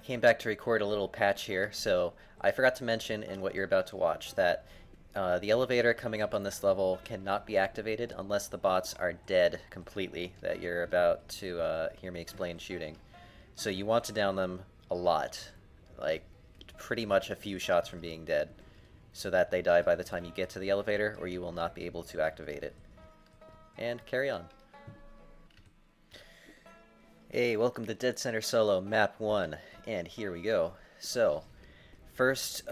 came back to record a little patch here, so I forgot to mention in what you're about to watch that the elevator coming up on this level cannot be activated unless the bots are dead completely that you're about to hear me explain shooting. So you want to down them a lot, like pretty much a few shots from being dead, so that they die by the time you get to the elevator or you will not be able to activate it. And carry on. Hey, welcome to Dead Center Solo Map 1, and here we go. So, first,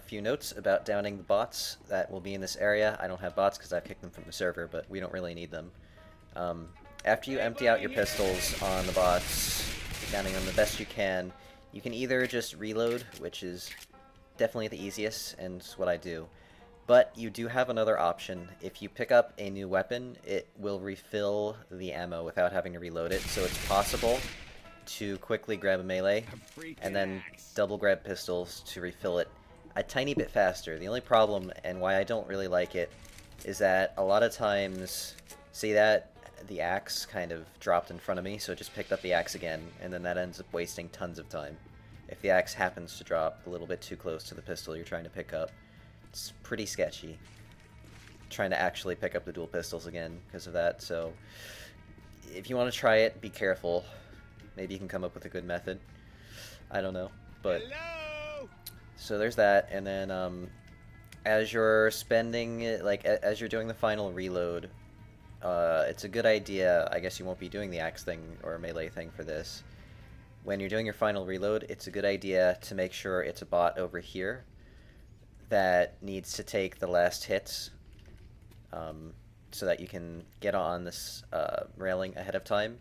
few notes about downing the bots that will be in this area. I don't have bots because I've kicked them from the server, but we don't really need them. After you empty out your pistols on the bots, downing them the best you can either just reload, which is definitely the easiest, and it's what I do. But you do have another option. If you pick up a new weapon, it will refill the ammo without having to reload it, so it's possible to quickly grab a melee and then double grab pistols to refill it a tiny bit faster. The only problem, and why I don't really like it, is that a lot of times, see that? The axe kind of dropped in front of me, so it just picked up the axe again, and then that ends up wasting tons of time. If the axe happens to drop a little bit too close to the pistol you're trying to pick up, it's pretty sketchy trying to actually pick up the dual pistols again because of that. So if you want to try it, be careful. Maybe you can come up with a good method. I don't know, but hello! So there's that. And then as you're spending, like as you're doing the final reload, it's a good idea. I guess you won't be doing the axe thing or melee thing for this. When you're doing your final reload, it's a good idea to make sure it's a bot over here that needs to take the last hits, so that you can get on this railing ahead of time,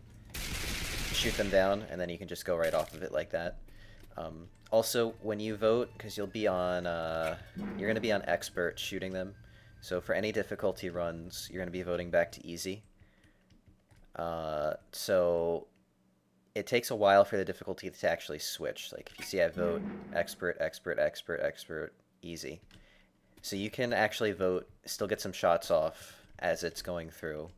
shoot them down, and then you can just go right off of it like that. Also, when you vote, because you'll be on, you're going to be on expert shooting them, so for any difficulty runs, you're going to be voting back to easy. So it takes a while for the difficulty to actually switch. Like if you see I vote expert, expert, expert, expert, easy. So you can actually vote, still get some shots off as it's going through,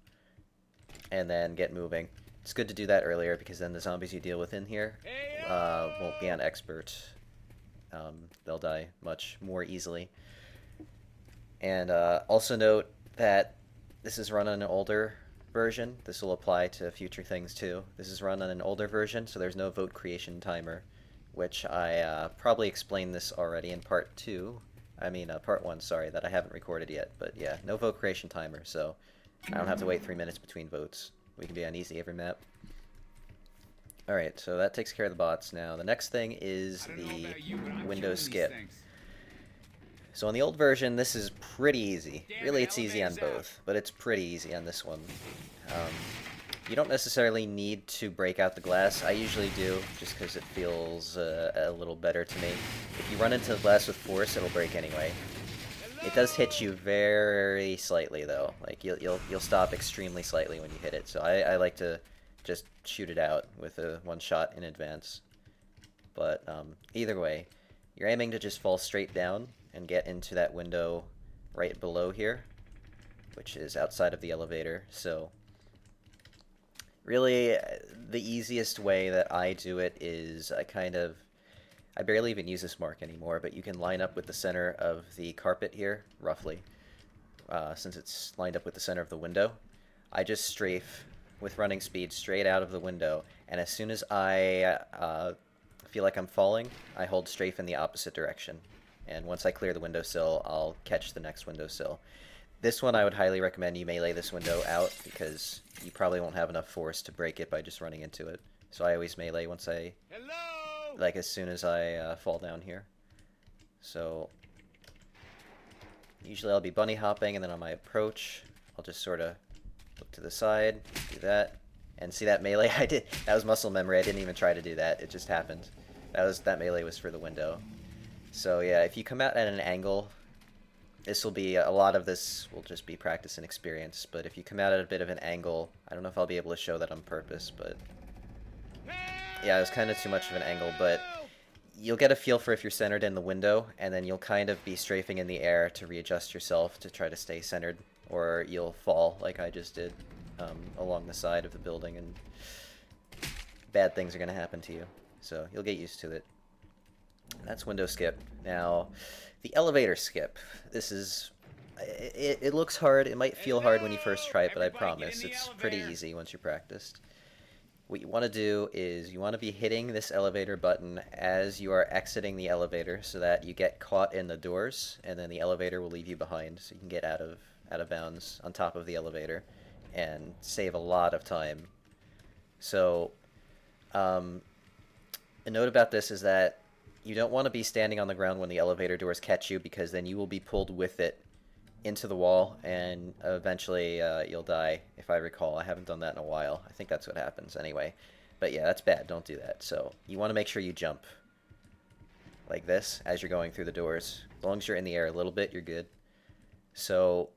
and then get moving. It's good to do that earlier because then the zombies you deal with in here won't be on expert. They'll die much more easily. And also note that this is run on an older version. This will apply to future things too. This is run on an older version, so there's no vote creation timer, which I probably explained this already in part 2. I mean, part 1, sorry, that I haven't recorded yet. But yeah, no vote creation timer, so I don't have to wait 3 minutes between votes. We can be on easy every map. Alright, so that takes care of the bots. Now, the next thing is the window skip. So on the old version, this is pretty easy. Really, it's easy on both, but it's pretty easy on this one. You don't necessarily need to break out the glass. I usually do, just because it feels a little better to me. If you run into the glass with force, it'll break anyway. It does hit you very slightly, though. Like you'll stop extremely slightly when you hit it. So I like to just shoot it out with one shot in advance. But either way, you're aiming to just fall straight down and get into that window right below here, which is outside of the elevator. So really, the easiest way that I do it is I barely even use this mark anymore, but you can line up with the center of the carpet here, roughly, since it's lined up with the center of the window. I just strafe with running speed straight out of the window, and as soon as I feel like I'm falling, I hold strafe in the opposite direction. And once I clear the windowsill, I'll catch the next windowsill. This one I would highly recommend you melee this window out, because you probably won't have enough force to break it by just running into it. So I always melee once like as soon as I fall down here. So usually I'll be bunny hopping, and then on my approach, I'll just sort of look to the side, do that, and see that melee I did. That was muscle memory. I didn't even try to do that. It just happened. That melee was for the window. So yeah, if you come out at an angle, this will be, a lot of this will just be practice and experience, but if you come out at a bit of an angle, I don't know if I'll be able to show that on purpose, but yeah, it was kind of too much of an angle, but you'll get a feel for if you're centered in the window, and then you'll kind of be strafing in the air to readjust yourself to try to stay centered, or you'll fall like I just did along the side of the building, and bad things are going to happen to you. So you'll get used to it. That's window skip. Now, the elevator skip. This is... It looks hard. It might feel hard when you first try it, but I promise it's pretty easy once you're practiced. What you want to do is you want to be hitting this elevator button as you are exiting the elevator so that you get caught in the doors, and then the elevator will leave you behind so you can get out of bounds on top of the elevator and save a lot of time. So, a note about this is that you don't want to be standing on the ground when the elevator doors catch you, because then you will be pulled with it into the wall, and eventually you'll die, if I recall. I haven't done that in a while. I think that's what happens anyway. But yeah, that's bad. Don't do that. So you want to make sure you jump like this as you're going through the doors. As long as you're in the air a little bit, you're good. So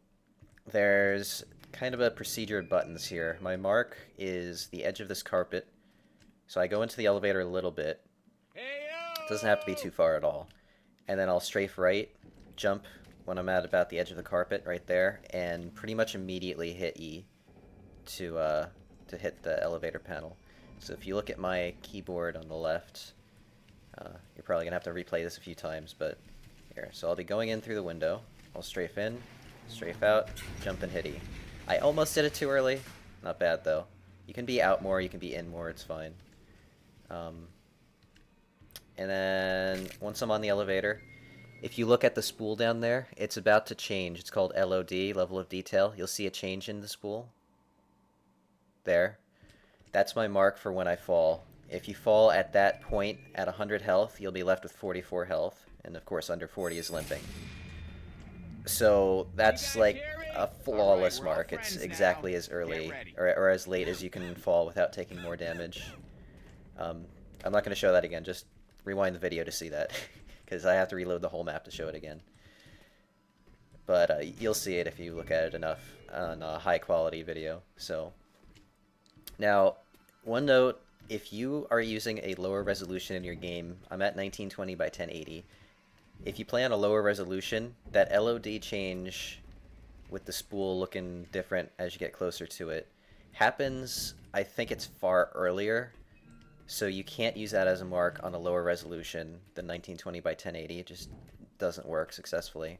there's kind of a procedure of buttons here. My mark is the edge of this carpet. So I go into the elevator a little bit. It doesn't have to be too far at all. And then I'll strafe right, jump when I'm at about the edge of the carpet right there, and pretty much immediately hit E to hit the elevator panel. So if you look at my keyboard on the left, you're probably going to have to replay this a few times, but here. So I'll be going in through the window. I'll strafe in, strafe out, jump and hit E. I almost did it too early. Not bad though. You can be out more, you can be in more, it's fine. And then once I'm on the elevator, if you look at the spool down there, it's about to change. It's called LOD, level of detail. You'll see a change in the spool. There. That's my mark for when I fall. If you fall at that point at 100 health, you'll be left with 44 health. And of course, under 40 is limping. So that's like a flawless mark. It's exactly as early or as late as you can fall without taking more damage. I'm not going to show that again. Just rewind the video to see that. Because I have to reload the whole map to show it again. But you'll see it if you look at it enough on a high quality video. So now, one note, if you are using a lower resolution in your game, I'm at 1920 by 1080. If you play on a lower resolution, that LOD change with the spool looking different as you get closer to it happens, I think it's far earlier. So you can't use that as a mark on a lower resolution than 1920 by 1080. It just doesn't work successfully.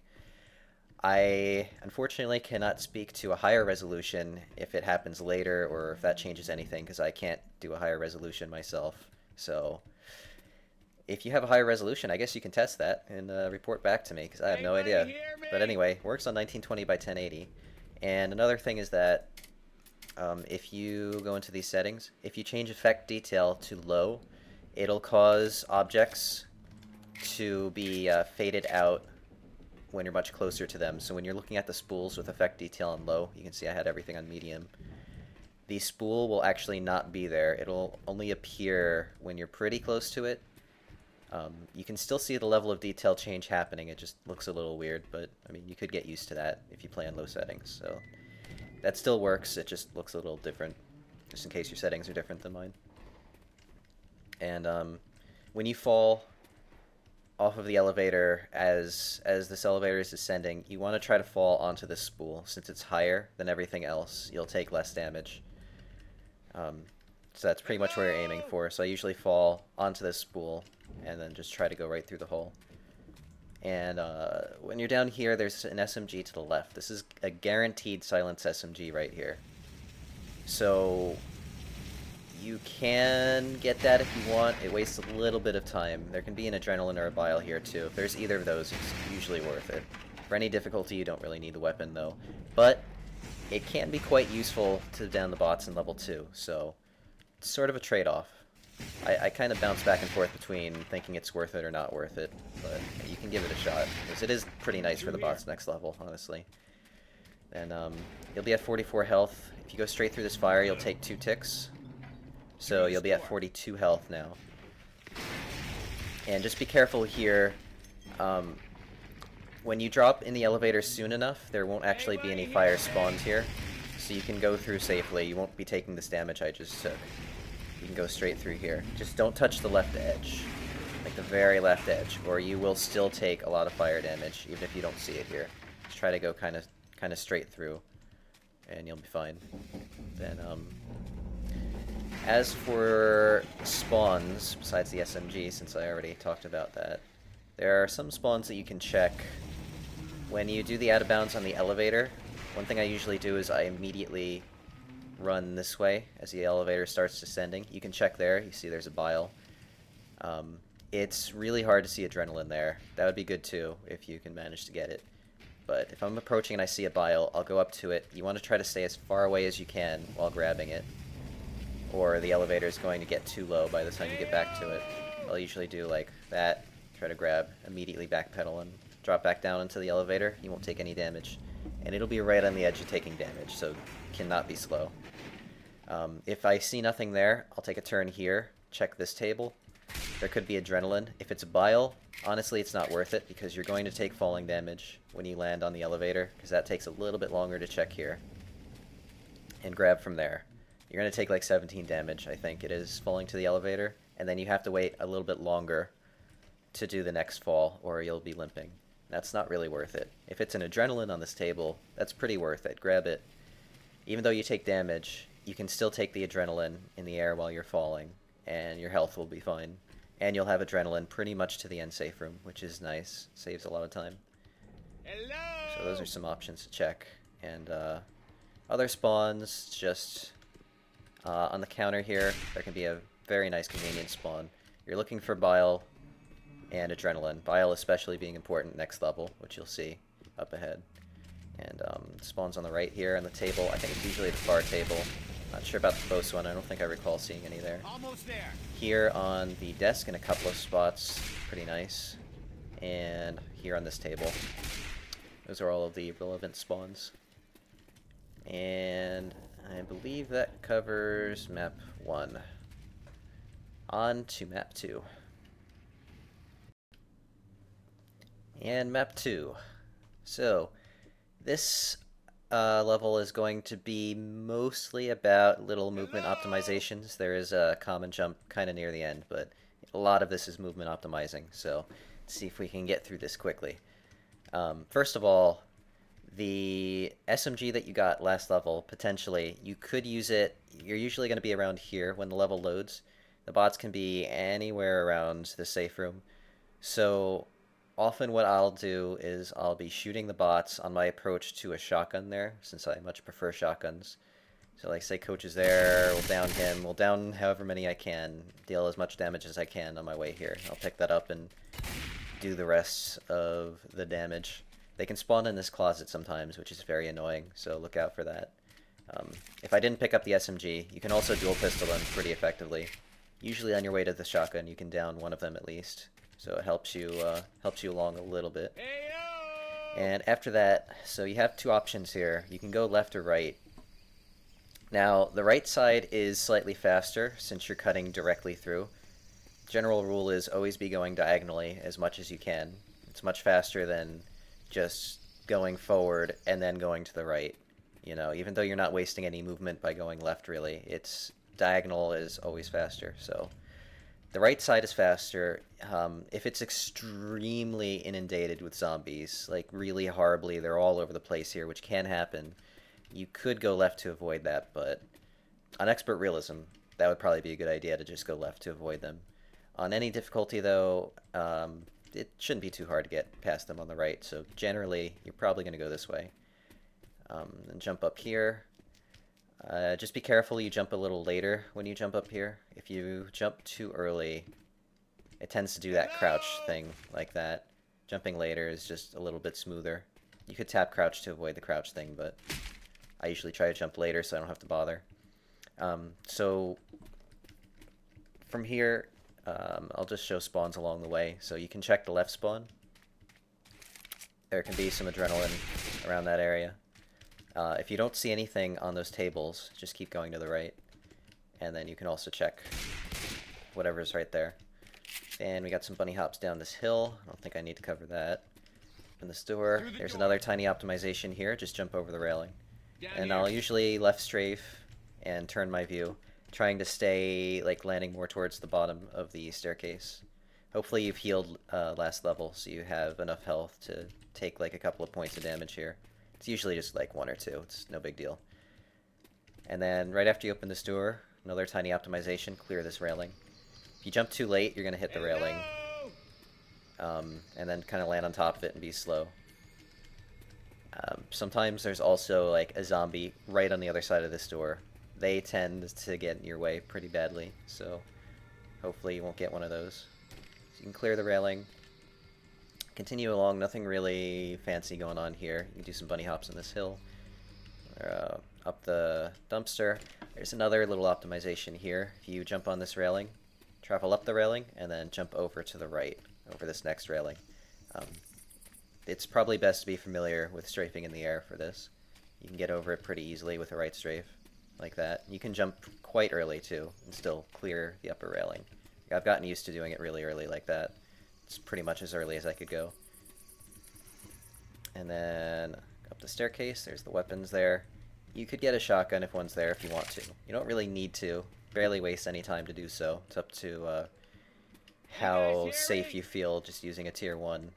I unfortunately cannot speak to a higher resolution if it happens later or if that changes anything, because I can't do a higher resolution myself. So if you have a higher resolution, I guess you can test that and report back to me, because I have no idea. But anyway, works on 1920 by 1080. And another thing is that if you go into these settings, if you change effect detail to low, it'll cause objects to be faded out when you're much closer to them. So when you're looking at the spools with effect detail on low, you can see I had everything on medium. The spool will actually not be there. It'll only appear when you're pretty close to it. You can still see the level of detail change happening. It just looks a little weird, but I mean, you could get used to that if you play on low settings. So that still works, it just looks a little different, just in case your settings are different than mine. And when you fall off of the elevator, as this elevator is descending, you want to try to fall onto this spool. Since it's higher than everything else, you'll take less damage. So that's pretty much what you're aiming for. So I usually fall onto this spool, and then just try to go right through the hole. And when you're down here, there's an SMG to the left. This is a guaranteed silence SMG right here. So you can get that if you want. It wastes a little bit of time. There can be an adrenaline or a bile here too. If there's either of those, it's usually worth it. For any difficulty, you don't really need the weapon though. But it can be quite useful to down the bots in level 2, so it's sort of a trade-off. I kind of bounce back and forth between thinking it's worth it or not worth it, but you can give it a shot, because it is pretty nice for the bots next level, honestly. And you'll be at 44 health. If you go straight through this fire, you'll take 2 ticks. So you'll be at 42 health now. And just be careful here. When you drop in the elevator soon enough, there won't actually be any fire spawned here. So you can go through safely. You won't be taking this damage I just took. You can go straight through here. Just don't touch the left edge. Like the very left edge, or you will still take a lot of fire damage, even if you don't see it here. Just try to go kind of straight through, and you'll be fine. Then, As for spawns, besides the SMG, since I already talked about that, there are some spawns that you can check. When you do the out of bounds on the elevator, one thing I usually do is I immediately run this way as the elevator starts descending. You can check there. You see there's a bile. It's really hard to see adrenaline there. That would be good too if you can manage to get it. But if I'm approaching and I see a bile, I'll go up to it. You want to try to stay as far away as you can while grabbing it, or the elevator is going to get too low by the time you get back to it. I'll usually do like that, try to grab, immediately backpedal and drop back down into the elevator. You won't take any damage. And it'll be right on the edge of taking damage, so cannot be slow. If I see nothing there, I'll take a turn here, check this table. There could be adrenaline. If it's a bile, honestly it's not worth it because you're going to take falling damage when you land on the elevator, because that takes a little bit longer to check here. And grab from there. You're going to take like 17 damage, I think it is, falling to the elevator, and then you have to wait a little bit longer to do the next fall, or you'll be limping. That's not really worth it. If it's an adrenaline on this table, that's pretty worth it. Grab it. Even though you take damage, you can still take the adrenaline in the air while you're falling, and your health will be fine. And you'll have adrenaline pretty much to the end safe room, which is nice. Saves a lot of time. Hello! So those are some options to check. And other spawns, just on the counter here, there can be a very nice convenient spawn. You're looking for bile and adrenaline. Bile especially being important next level, which you'll see up ahead. And spawns on the right here on the table. I think it's usually the far table. Not sure about the close one. I don't think I recall seeing any there. Almost there. Here on the desk in a couple of spots. Pretty nice. And here on this table. Those are all of the relevant spawns. And I believe that covers map 1. On to map 2. And map 2. So, this level is going to be mostly about little movement optimizations. There is a common jump kind of near the end, but a lot of this is movement optimizing, so let's see if we can get through this quickly. First of all, the SMG that you got last level, potentially, you could use it. You're usually going to be around here when the level loads. The bots can be anywhere around the safe room. So often what I'll do is I'll be shooting the bots on my approach to a shotgun there, since I much prefer shotguns. So like say coach is there, we'll down him, we'll down however many I can, deal as much damage as I can on my way here. I'll pick that up and do the rest of the damage. They can spawn in this closet sometimes, which is very annoying, so look out for that. If I didn't pick up the SMG, you can also dual pistol them pretty effectively. Usually on your way to the shotgun, you can down one of them at least, so it helps you along a little bit. And after that, so you have two options here. You can go left or right. Now, the right side is slightly faster since you're cutting directly through. General rule is always be going diagonally as much as you can. It's much faster than just going forward and then going to the right. You know, even though you're not wasting any movement by going left, really, it's diagonal is always faster. So the right side is faster. If it's extremely inundated with zombies, like really horribly, they're all over the place here, which can happen. You could go left to avoid that, but on expert realism, that would probably be a good idea to just go left to avoid them. On any difficulty, though, it shouldn't be too hard to get past them on the right, so generally, you're probably going to go this way. And jump up here. Just be careful you jump a little later when you jump up here. If you jump too early, it tends to do that crouch thing like that. Jumping later is just a little bit smoother. You could tap crouch to avoid the crouch thing, but I usually try to jump later so I don't have to bother. So from here, I'll just show spawns along the way. So you can check the left spawn. There can be some adrenaline around that area. If you don't see anything on those tables, just keep going to the right. And then you can also check whatever's right there. And we got some bunny hops down this hill. I don't think I need to cover that. Open this door. There's another tiny optimization here. Just jump over the railing. And I'll usually left strafe and turn my view, trying to stay like landing more towards the bottom of the staircase. Hopefully you've healed last level, so you have enough health to take like a couple of points of damage here. It's usually just like 1 or 2. It's no big deal. And then right after you open this door, Another tiny optimization, clear this railing. If you jump too late, you're going to hit the railing. And then kind of land on top of it and be slow. Sometimes there's also like a zombie right on the other side of this door. They tend to get in your way pretty badly, so hopefully you won't get one of those. So you can clear the railing. Continue along, nothing really fancy going on here. You can do some bunny hops on this hill. Up the dumpster. There's another little optimization here. If you jump on this railing, travel up the railing, and then jump over to the right, over this next railing. It's probably best to be familiar with strafing in the air for this. You can get over it pretty easily with a right strafe, like that. You can jump quite early too, and still clear the upper railing. I've gotten used to doing it really early like that. It's pretty much as early as I could go. And then up the staircase, there's the weapons there. You could get a shotgun if one's there if you want to. You don't really need to. Barely waste any time to do so. It's up to how safe you feel just using a tier 1.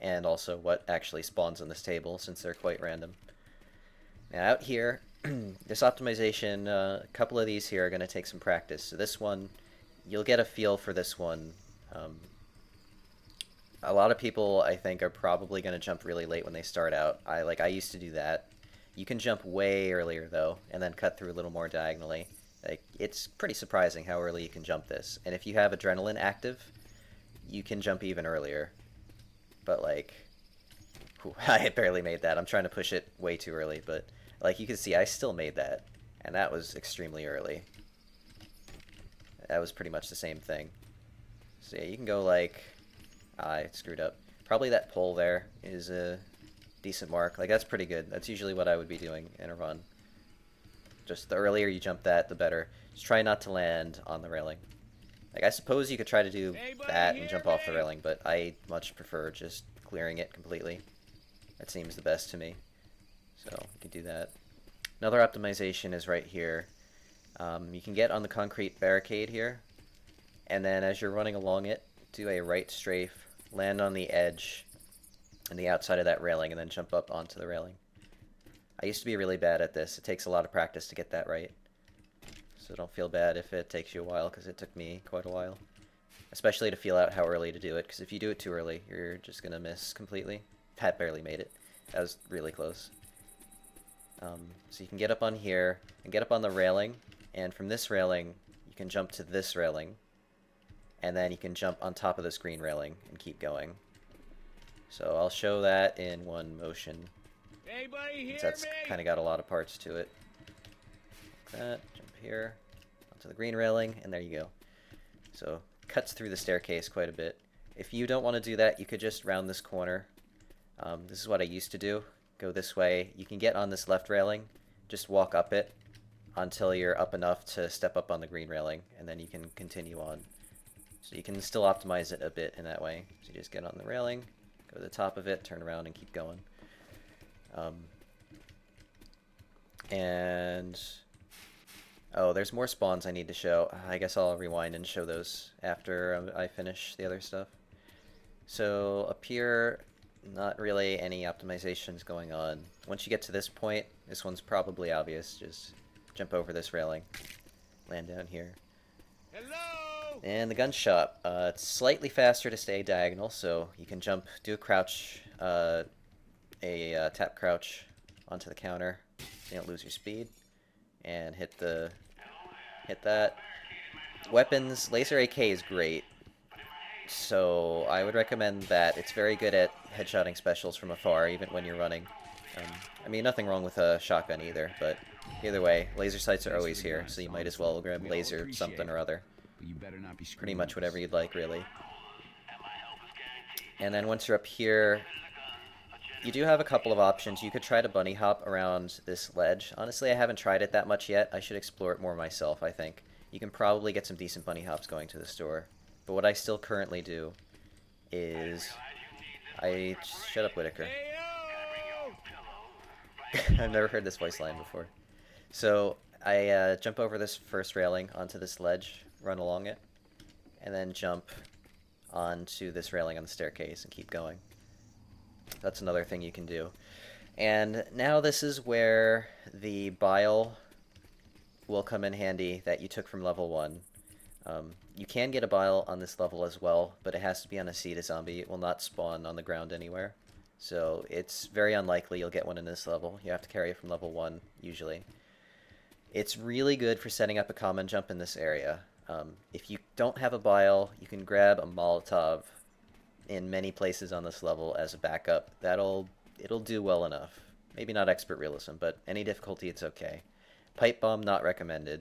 And also what actually spawns on this table, since they're quite random. Now out here, this optimization, a couple of these here are going to take some practice. So this one, you'll get a feel for this one. A lot of people, I think, are probably going to jump really late when they start out. I used to do that. You can jump way earlier, though, and then cut through a little more diagonally. Like, it's pretty surprising how early you can jump this. And if you have adrenaline active, you can jump even earlier. But, like, whew, I barely made that. I'm trying to push it way too early, but, like, you can see I still made that. And that was extremely early. That was pretty much the same thing. So, yeah, you can go, like... I screwed up. Probably that pole there is a decent mark. Like, that's pretty good. That's usually what I would be doing in a run. Just the earlier you jump that, the better. Just try not to land on the railing. Like, I suppose you could try to do that and jump off the railing, but I much prefer just clearing it completely. That seems the best to me. So, you can do that. Another optimization is right here. You can get on the concrete barricade here, and then as you're running along it, do a right strafe, land on the edge and the outside of that railing, and then jump up onto the railing. I used to be really bad at this. It takes a lot of practice to get that right. So don't feel bad if it takes you a while, because it took me quite a while. Especially to feel out how early to do it, because if you do it too early, you're just going to miss completely. Pat barely made it. That was really close. So you can get up on here, and get up on the railing, and from this railing, you can jump to this railing, and then you can jump on top of this green railing and keep going. So I'll show that in one motion. Since that's kind of got a lot of parts to it. Like that, jump here, onto the green railing, and there you go. So, cuts through the staircase quite a bit. If you don't want to do that, you could just round this corner. This is what I used to do. Go this way. You can get on this left railing, just walk up it until you're up enough to step up on the green railing, and then you can continue on. So you can still optimize it a bit in that way. So you just get on the railing, go to the top of it, turn around, and keep going. Oh, there's more spawns I need to show. I guess I'll rewind and show those after I finish the other stuff. So up here, not really any optimizations going on. Once you get to this point, this one's probably obvious. Just jump over this railing, land down here. Hello! And the gun shop. It's slightly faster to stay diagonal, so you can jump, do a crouch, tap crouch onto the counter, so you don't lose your speed, and hit that. Weapons, laser AK is great, so I would recommend that. It's very good at headshotting specials from afar, even when you're running. I mean, nothing wrong with a shotgun either, but either way, laser sights are always here, so you might as well grab laser something or other. Pretty much whatever you'd like, really. And then once you're up here, you do have a couple of options. You could try to bunny hop around this ledge. Honestly, I haven't tried it that much yet. I should explore it more myself, I think. You can probably get some decent bunny hops going to the store. But what I still currently do is... Shut up, Whitaker. I've never heard this voice line before. So, I jump over this first railing onto this ledge, run along it, and then jump onto this railing on the staircase and keep going. That's another thing you can do. And now this is where the bile will come in handy that you took from level 1. You can get a bile on this level as well, but it has to be on a seed zombie. It will not spawn on the ground anywhere. So it's very unlikely you'll get one in this level. You have to carry it from level 1, usually. It's really good for setting up a common jump in this area. If you don't have a bile, you can grab a Molotov in many places on this level as a backup. It'll do well enough. Maybe not expert realism, but any difficulty it's okay. Pipe bomb not recommended.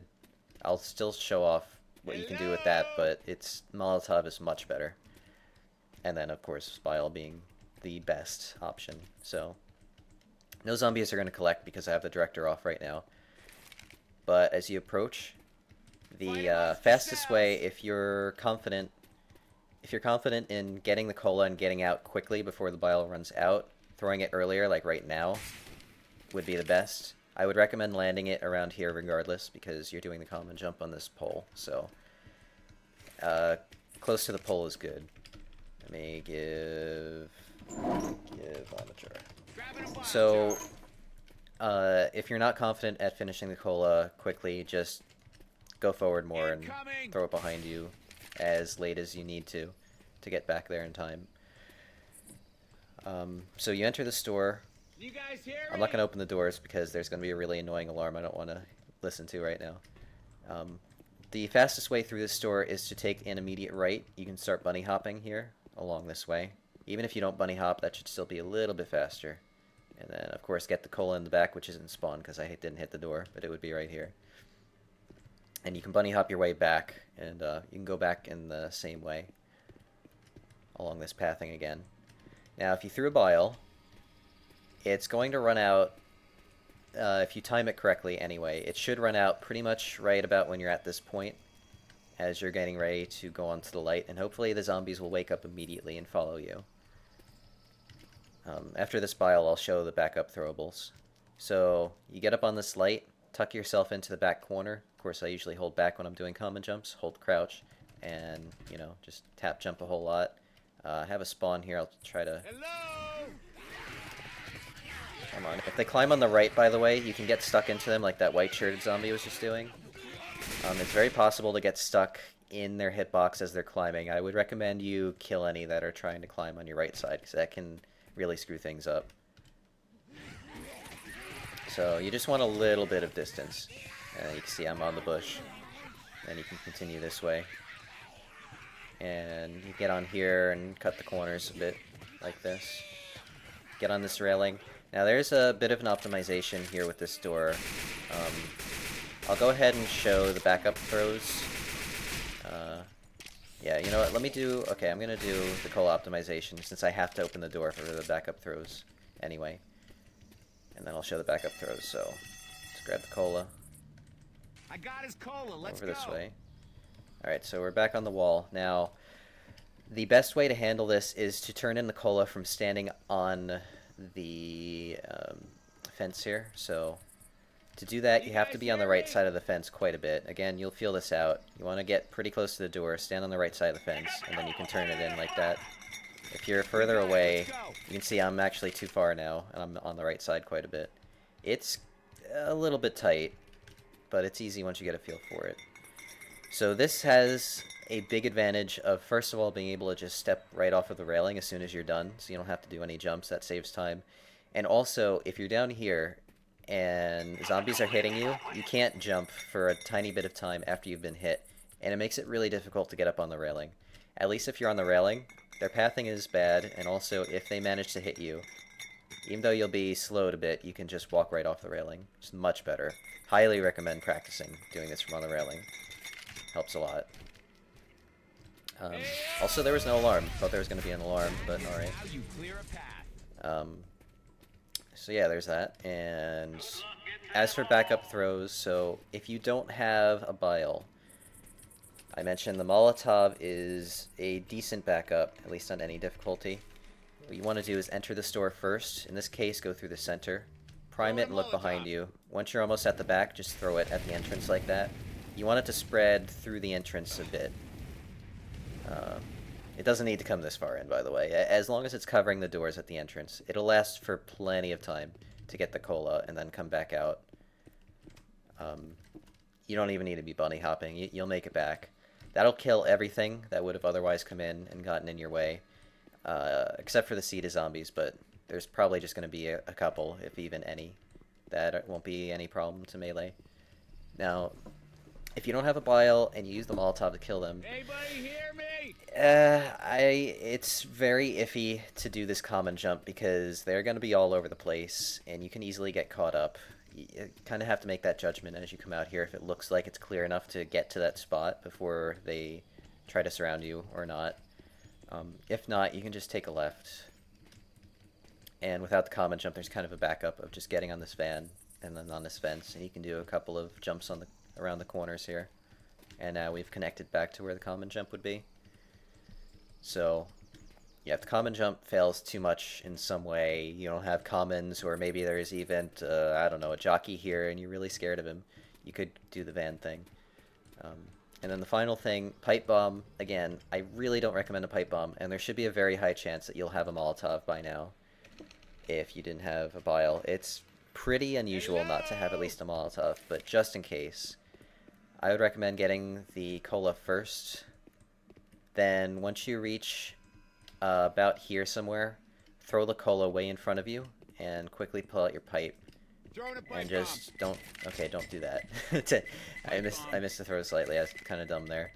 I'll still show off what you can do with that, but Molotov is much better. And then of course bile being the best option. So no zombies are going to collect because I have the director off right now. But as you approach, the fastest way, if you're confident in getting the cola and getting out quickly before the bile runs out, throwing it earlier, like right now, would be the best. I would recommend landing it around here regardless, because you're doing the common jump on this pole, so close to the pole is good. Let me give amateur. So if you're not confident at finishing the cola quickly, just go forward more and throw it behind you as late as you need to get back there in time. So you enter the store. You guys hear me? I'm not going to open the doors because there's going to be a really annoying alarm I don't want to listen to right now. The fastest way through this store is to take an immediate right. You can start bunny hopping here along this way. Even if you don't bunny hop, that should still be a little bit faster. And then, of course, get the cola in the back, which isn't spawned because I didn't hit the door, but it would be right here. And you can bunny hop your way back, and you can go back in the same way along this pathing again. Now, if you threw a bile, it's going to run out, if you time it correctly anyway, it should run out pretty much right about when you're at this point, as you're getting ready to go onto the light, and hopefully the zombies will wake up immediately and follow you. After this bile, I'll show the backup throwables. So, you get up on this light, tuck yourself into the back corner. Of course, I usually hold back when I'm doing common jumps, hold crouch, and, you know, just tap jump a whole lot. I have a spawn here, I'll try to... Hello? Come on. If they climb on the right, by the way, you can get stuck into them like that white-shirted zombie was just doing. It's very possible to get stuck in their hitbox as they're climbing. I would recommend you kill any that are trying to climb on your right side, because that can really screw things up. So you just want a little bit of distance. You can see I'm on the bush. And you can continue this way. And you get on here and cut the corners a bit, like this. Get on this railing. Now there's a bit of an optimization here with this door. I'll go ahead and show the backup throws. Yeah, you know what, let me do... Okay, I'm going to do the cola optimization since I have to open the door for the backup throws anyway. And then I'll show the backup throws, so let's grab the cola. I got his cola. Let's over go. this way. Alright, so we're back on the wall. Now, the best way to handle this is to turn in the cola from standing on the fence here. So, to do that, you have to be on the right side of the fence quite a bit. Again, you'll feel this out. You want to get pretty close to the door, stand on the right side of the fence, and then you can turn it in like that. If you're further away, you can see I'm actually too far now, and I'm on the right side quite a bit. It's a little bit tight, but it's easy once you get a feel for it. So this has a big advantage of, first of all, being able to just step right off of the railing as soon as you're done, so you don't have to do any jumps. That saves time. And also, if you're down here and zombies are hitting you, you can't jump for a tiny bit of time after you've been hit, and it makes it really difficult to get up on the railing. At least if you're on the railing, their pathing is bad, and also if they manage to hit you, even though you'll be slowed a bit, you can just walk right off the railing. It's much better. Highly recommend practicing doing this from on the railing. Helps a lot. Also, there was no alarm. Thought there was going to be an alarm, but alright. So yeah, there's that. And as for backup throws, so if you don't have a bile, I mentioned the Molotov is a decent backup, at least on any difficulty. What you want to do is enter the store first. In this case, go through the center. Prime it and look behind you. Once you're almost at the back, just throw it at the entrance like that. You want it to spread through the entrance a bit. It doesn't need to come this far in, by the way. As long as it's covering the doors at the entrance, it'll last for plenty of time to get the cola and then come back out. you don't even need to be bunny hopping. You'll make it back. That'll kill everything that would have otherwise come in and gotten in your way, except for the seed of zombies, but there's probably just going to be a couple, if even any. That won't be any problem to melee. Now, if you don't have a bile and you use the Molotov to kill them, Anybody hear me? it's very iffy to do this common jump because they're going to be all over the place and you can easily get caught up. You kind of have to make that judgment as you come out here if it looks like it's clear enough to get to that spot before they try to surround you or not. If not, you can just take a left. And without the common jump, there's kind of a backup of just getting on this van and then on this fence, and you can do a couple of jumps on around the corners here. And now we've connected back to where the common jump would be. So, yeah, if the common jump fails too much in some way, you don't have commons, or maybe there's even, I don't know, a jockey here and you're really scared of him, you could do the van thing. And then the final thing, pipe bomb. Again, I really don't recommend a pipe bomb, and there should be a very high chance that you'll have a Molotov by now if you didn't have a bile. It's pretty unusual not to have at least a Molotov, but just in case, I would recommend getting the cola first. Then once you reach about here somewhere, throw the cola way in front of you and quickly pull out your pipe. And just don't do that. I missed the throw slightly. I was kind of dumb there.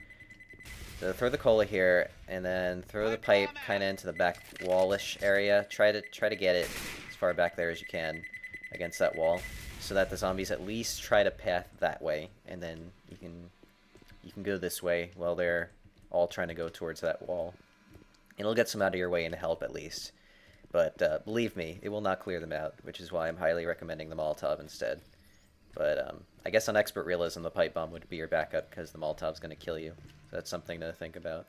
So throw the cola here, and then throw the pipe kind of into the back wallish area. Try to get it as far back there as you can against that wall, so that the zombies at least try to path that way, and then you can go this way while they're all trying to go towards that wall. It'll get some out of your way and help at least. But believe me, it will not clear them out, which is why I'm highly recommending the Molotov instead. But I guess on expert realism, the pipe bomb would be your backup because the Molotov's going to kill you. So that's something to think about.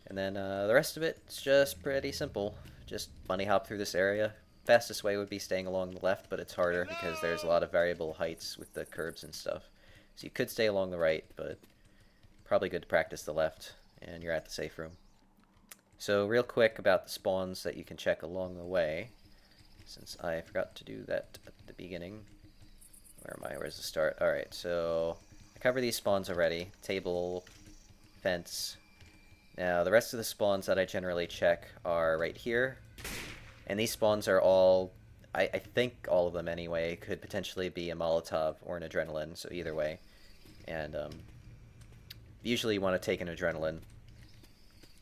And then the rest of it's just pretty simple. Just bunny hop through this area. Fastest way would be staying along the left, but it's harder because there's a lot of variable heights with the curbs and stuff. So you could stay along the right, but probably good to practice the left, and you're at the safe room. So real quick about the spawns that you can check along the way, since I forgot to do that at the beginning. Where am I? Where's the start? Alright, so I covered these spawns already. Table, fence. Now the rest of the spawns that I generally check are right here. And these spawns are all, I think all of them anyway, could potentially be a Molotov or an Adrenaline, so either way. And usually you want to take an Adrenaline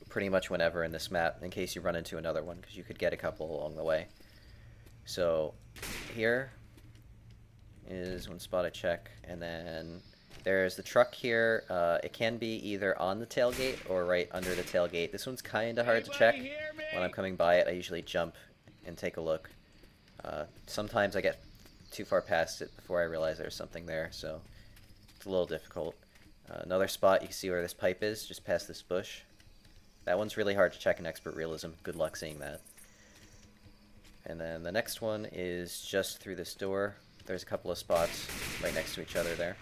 pretty much whenever in this map, in case you run into another one, because you could get a couple along the way. So here is one spot I check, and then there's the truck here. It can be either on the tailgate or right under the tailgate. This one's kind of hard to check. When I'm coming by it, I usually jump and take a look. Sometimes I get too far past it before I realize there's something there, so it's a little difficult. Another spot, you can see where this pipe is, just past this bush. That one's really hard to check in expert realism. Good luck seeing that. And then the next one is just through this door. There's a couple of spots right next to each other there.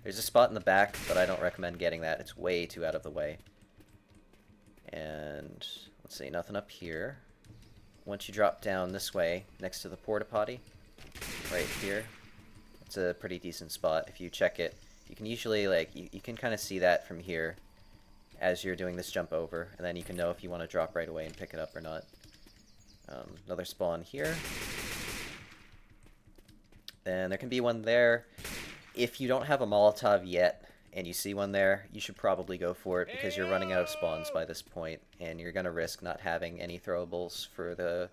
There's a spot in the back, but I don't recommend getting that. It's way too out of the way. And let's see, nothing up here. Once you drop down this way, next to the porta potty, right here, it's a pretty decent spot. If you check it, you can usually, like, you can kind of see that from here as you're doing this jump over, and then you can know if you want to drop right away and pick it up or not. Another spawn here. Then there can be one there. If you don't have a Molotov yet, and you see one there, you should probably go for it, because you're running out of spawns by this point, and you're going to risk not having any throwables for the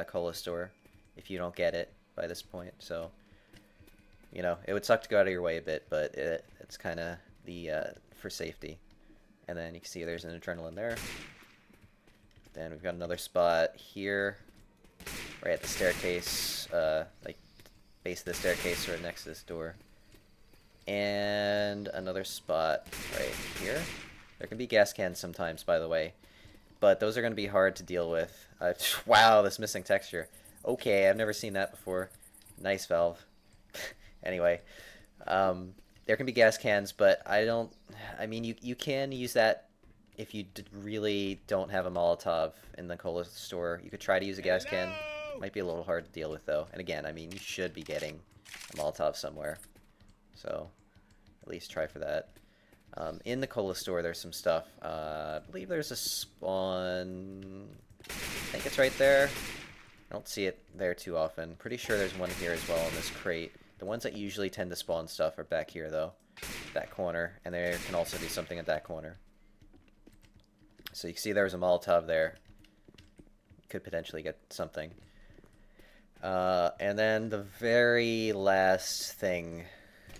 cola store if you don't get it by this point. So, you know, it would suck to go out of your way a bit, but it's kind of for safety. And then you can see there's an Adrenaline there. Then we've got another spot here, right at the staircase, like base of the staircase right next to this door. And another spot right here. There can be gas cans sometimes, by the way, but those are going to be hard to deal with. Wow, this missing texture. Okay, I've never seen that before. Nice valve. Anyway, there can be gas cans, but I mean, you can use that if you really don't have a Molotov in the cola store. You could try to use a gas can. Might be a little hard to deal with, though. And again, I mean, you should be getting a Molotov somewhere. So, At least try for that. In the cola store, there's some stuff. I believe there's a spawn. I think it's right there. I don't see it there too often. Pretty sure there's one here as well in this crate. The ones that usually tend to spawn stuff are back here, though. That corner. And there can also be something at that corner. So you can see there's a Molotov there. Could potentially get something. And then the very last thing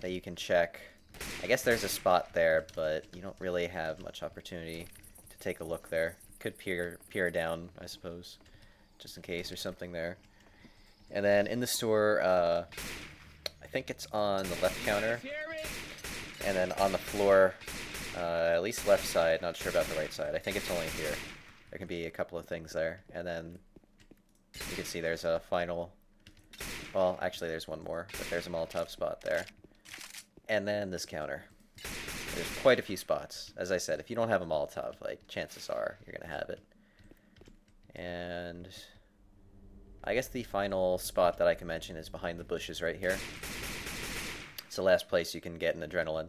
that you can check. I guess there's a spot there, but you don't really have much opportunity to take a look there. Could peer down, I suppose, just in case there's something there. And then in the store, I think it's on the left counter. And then on the floor, at least left side, not sure about the right side. I think it's only here. There can be a couple of things there. And then you can see there's a final... Well, actually there's one more, but there's a Molotov spot there. And then this counter. There's quite a few spots. As I said, if you don't have a Molotov, like, chances are you're going to have it. And I guess the final spot that I can mention is behind the bushes right here. It's the last place you can get an adrenaline.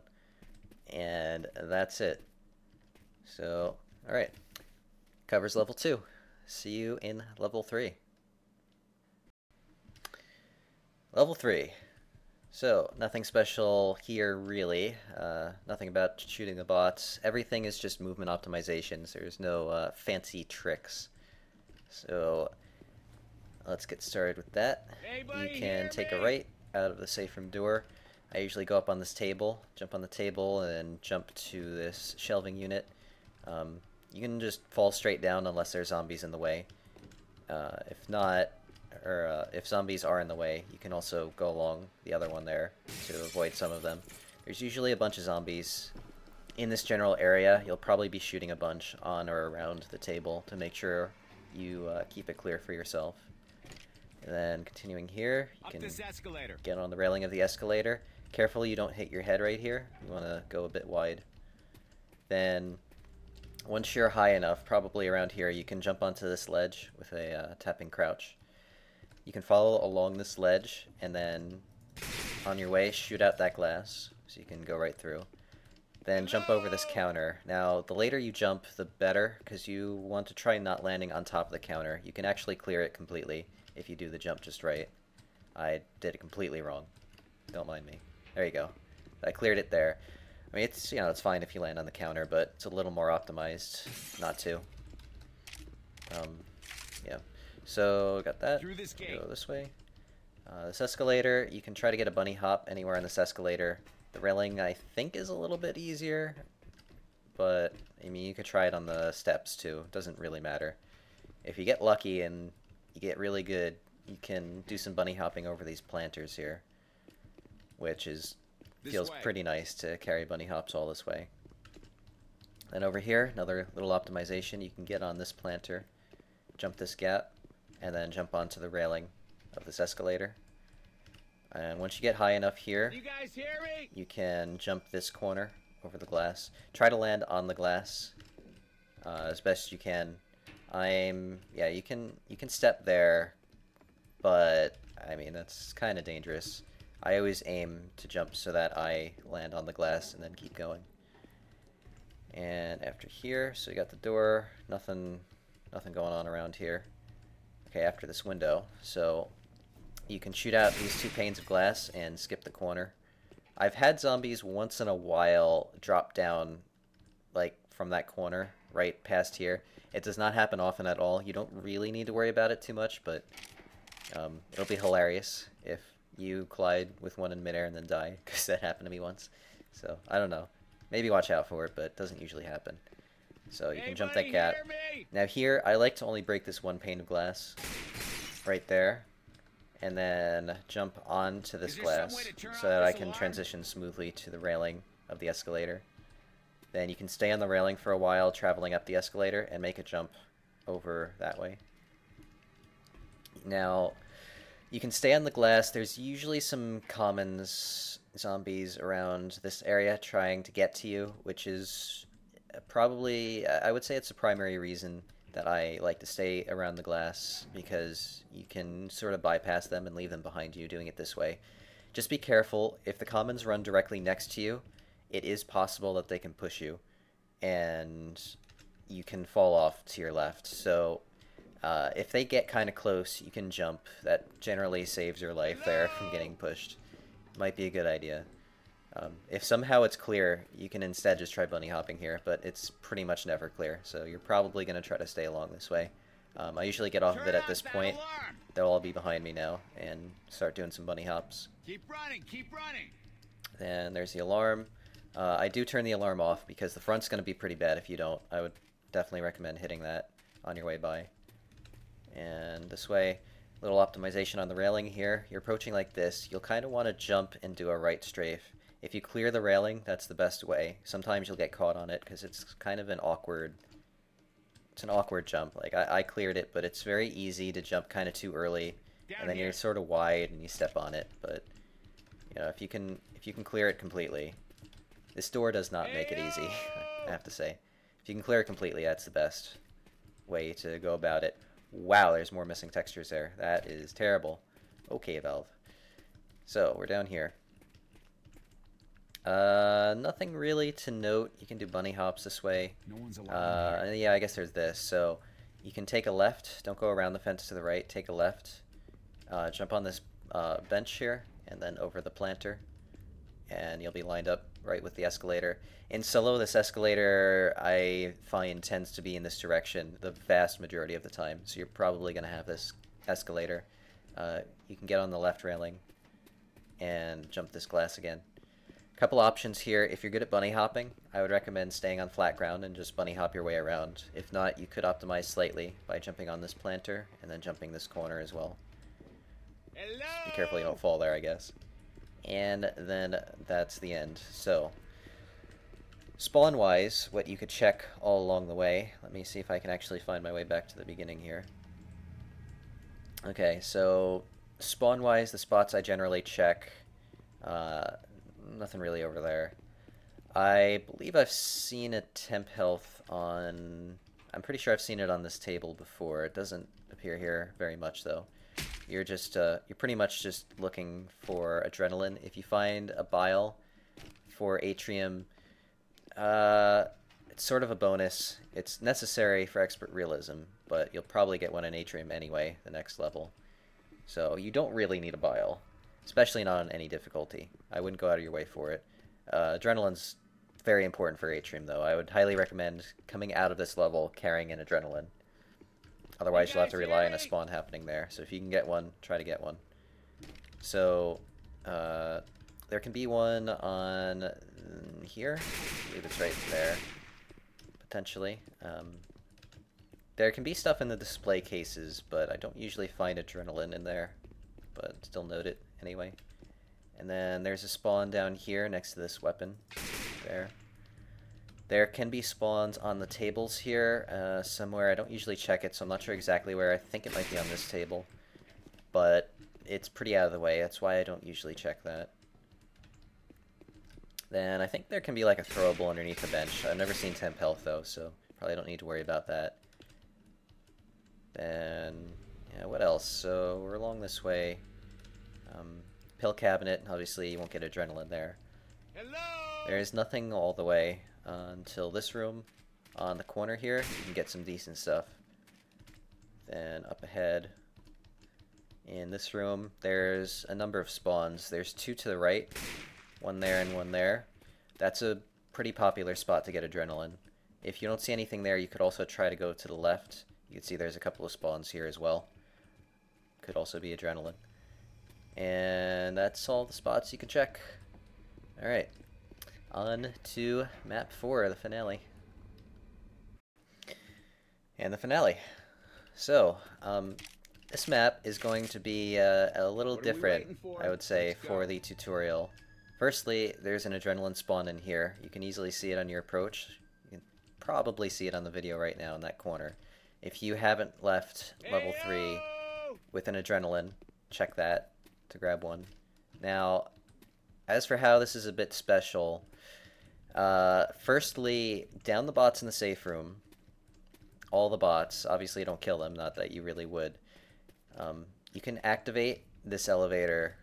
And that's it. So, alright. Covers level 2. See you in level 3. Level 3. So, nothing special here, really. Nothing about shooting the bots. Everything is just movement optimizations. There's no fancy tricks. So, let's get started with that. You can take a right out of the safe room door. I usually go up on this table, jump on the table, and then jump to this shelving unit. You can just fall straight down unless there's zombies in the way. If not, or if zombies are in the way, you can also go along the other one there to avoid some of them. There's usually a bunch of zombies in this general area. You'll probably be shooting a bunch on or around the table to make sure you keep it clear for yourself. And then continuing here, you can get on the railing of the escalator. Careful you don't hit your head right here. You want to go a bit wide. Then, once you're high enough, probably around here, you can jump onto this ledge with a tapping crouch. You can follow along this ledge, and then on your way, shoot out that glass, so you can go right through. Then jump over this counter. Now, the later you jump, the better, because you want to try not landing on top of the counter. You can actually clear it completely if you do the jump just right. I did it completely wrong. Don't mind me. There you go. I cleared it there. I mean, it's, you know, it's fine if you land on the counter, but it's a little more optimized not to. Yeah. So, got that. Go this way. This escalator, you can try to get a bunny hop anywhere on this escalator. The railing, I think, is a little bit easier, but, I mean, you could try it on the steps, too. It doesn't really matter. If you get lucky and you get really good, you can do some bunny hopping over these planters here, which feels pretty nice to carry bunny hops all this way. Then over here, another little optimization. You can get on this planter, jump this gap, and then jump onto the railing of this escalator. And once you get high enough here, you can jump this corner over the glass. Try to land on the glass as best you can. Yeah, you can step there, but I mean, that's kind of dangerous. I always aim to jump so that I land on the glass and then keep going. And after here, so you got the door, nothing going on around here. Okay, after this window, so you can shoot out these two panes of glass and skip the corner. I've had zombies once in a while drop down, like, from that corner, right past here. It does not happen often at all. You don't really need to worry about it too much, but it'll be hilarious if you collide with one in midair and then die, because that happened to me once. So, I don't know. Maybe watch out for it, but it doesn't usually happen. So you can jump that gap. Now here, I like to only break this one pane of glass right there, and then jump onto this glass so that I can transition smoothly to the railing of the escalator. Then you can stay on the railing for a while, traveling up the escalator, and make a jump over that way. Now, you can stay on the glass. There's usually some commons zombies around this area trying to get to you, which is probably, I would say it's the primary reason that I like to stay around the glass, because you can sort of bypass them and leave them behind you doing it this way. Just be careful. If the commons run directly next to you, it is possible that they can push you, and you can fall off to your left. So if they get kind of close, you can jump. That generally saves your life there from getting pushed. Might be a good idea. If somehow it's clear, you can instead just try bunny hopping here, but it's pretty much never clear, so you're probably going to try to stay along this way. I usually get off of it at this point. They'll all be behind me now, and start doing some bunny hops. Keep running, keep running. Then there's the alarm. I do turn the alarm off because the front's going to be pretty bad if you don't. I would definitely recommend hitting that on your way by. And this way, little optimization on the railing here. You're approaching like this. You'll kind of want to jump and do a right strafe. If you clear the railing, that's the best way. Sometimes you'll get caught on it because it's kind of an awkward... It's an awkward jump. Like, I cleared it, but it's very easy to jump kind of too early. And then you're sort of wide and you step on it. But, you know, if you can clear it completely... This door does not make it easy, I have to say. If you can clear it completely, that's the best way to go about it. Wow, there's more missing textures there. That is terrible. Okay, Valve. So, we're down here. Nothing really to note. You can do bunny hops this way. No one's allowed yeah, I guess there's this. So, you can take a left. Don't go around the fence to the right. Take a left. Jump on this bench here, and then over the planter. And you'll be lined up right with the escalator. In solo, this escalator, I find, tends to be in this direction the vast majority of the time. So you're probably going to have this escalator. You can get on the left railing and jump this glass again. Couple options here. If you're good at bunny hopping, I would recommend staying on flat ground and just bunny hop your way around. If not, you could optimize slightly by jumping on this planter and then jumping this corner as well. Just be careful you don't fall there, I guess. And then that's the end. So, spawn-wise, what you could check all along the way. Let me see if I can actually find my way back to the beginning here. Okay, so spawn-wise, the spots I generally check, nothing really over there. I believe I've seen a temp health on... I'm pretty sure I've seen it on this table before. It doesn't appear here very much, though. You're just, you're pretty much just looking for adrenaline. If you find a bile for atrium, it's sort of a bonus. It's necessary for expert realism, but you'll probably get one in atrium anyway, the next level. So you don't really need a bile, especially not on any difficulty. I wouldn't go out of your way for it. Adrenaline's very important for atrium, though. I would highly recommend coming out of this level carrying an adrenaline. Otherwise, you'll have to rely on a spawn happening there. So if you can get one, try to get one. So, there can be one on here. I believe it's right there, potentially. There can be stuff in the display cases, but I don't usually find adrenaline in there. But still note it anyway. And then there's a spawn down here next to this weapon. There. There can be spawns on the tables here somewhere. I don't usually check it, so I'm not sure exactly where. I think it might be on this table. But it's pretty out of the way. That's why I don't usually check that. Then I think there can be like a throwable underneath the bench. I've never seen temp health though, so probably don't need to worry about that. Then, yeah, what else? So we're along this way. Pill cabinet, obviously you won't get adrenaline there. Hello! There's nothing all the way until this room. On the corner here, you can get some decent stuff. Then up ahead, in this room, there's a number of spawns. There's two to the right, one there and one there. That's a pretty popular spot to get adrenaline. If you don't see anything there, you could also try to go to the left. You can see there's a couple of spawns here as well. Could also be adrenaline. And that's all the spots you can check. Alright, on to map 4, the finale. And the finale. So, this map is going to be a little different, I would say, for the tutorial. Firstly, there's an adrenaline spawn in here. You can easily see it on your approach. You can probably see it on the video right now in that corner. If you haven't left level 3 with an adrenaline, check that to grab one. Now, as for how this is a bit special, firstly, down the bots in the safe room, all the bots, obviously don't kill them, not that you really would. You can activate this elevator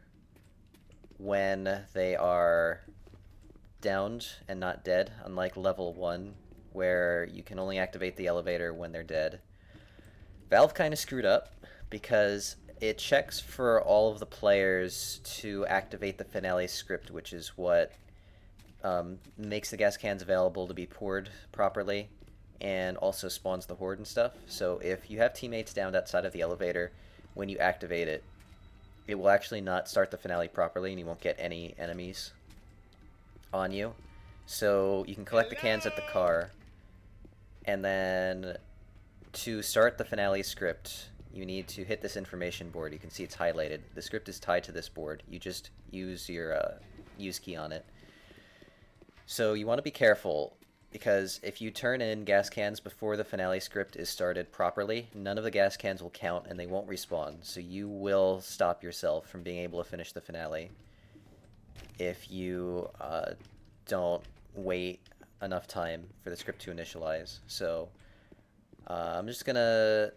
when they are downed and not dead, unlike level 1, where you can only activate the elevator when they're dead. Valve kind of screwed up because it checks for all of the players to activate the finale script, which is what makes the gas cans available to be poured properly, and also spawns the horde and stuff. So if you have teammates downed outside of the elevator, when you activate it, it will actually not start the finale properly, and you won't get any enemies on you. So you can collect the cans at the car, and then to start the finale script, you need to hit this information board. You can see it's highlighted. The script is tied to this board. You just use your use key on it. So you want to be careful, because if you turn in gas cans before the finale script is started properly, none of the gas cans will count and they won't respawn. So you will stop yourself from being able to finish the finale if you don't wait enough time for the script to initialize. So I'm just gonna...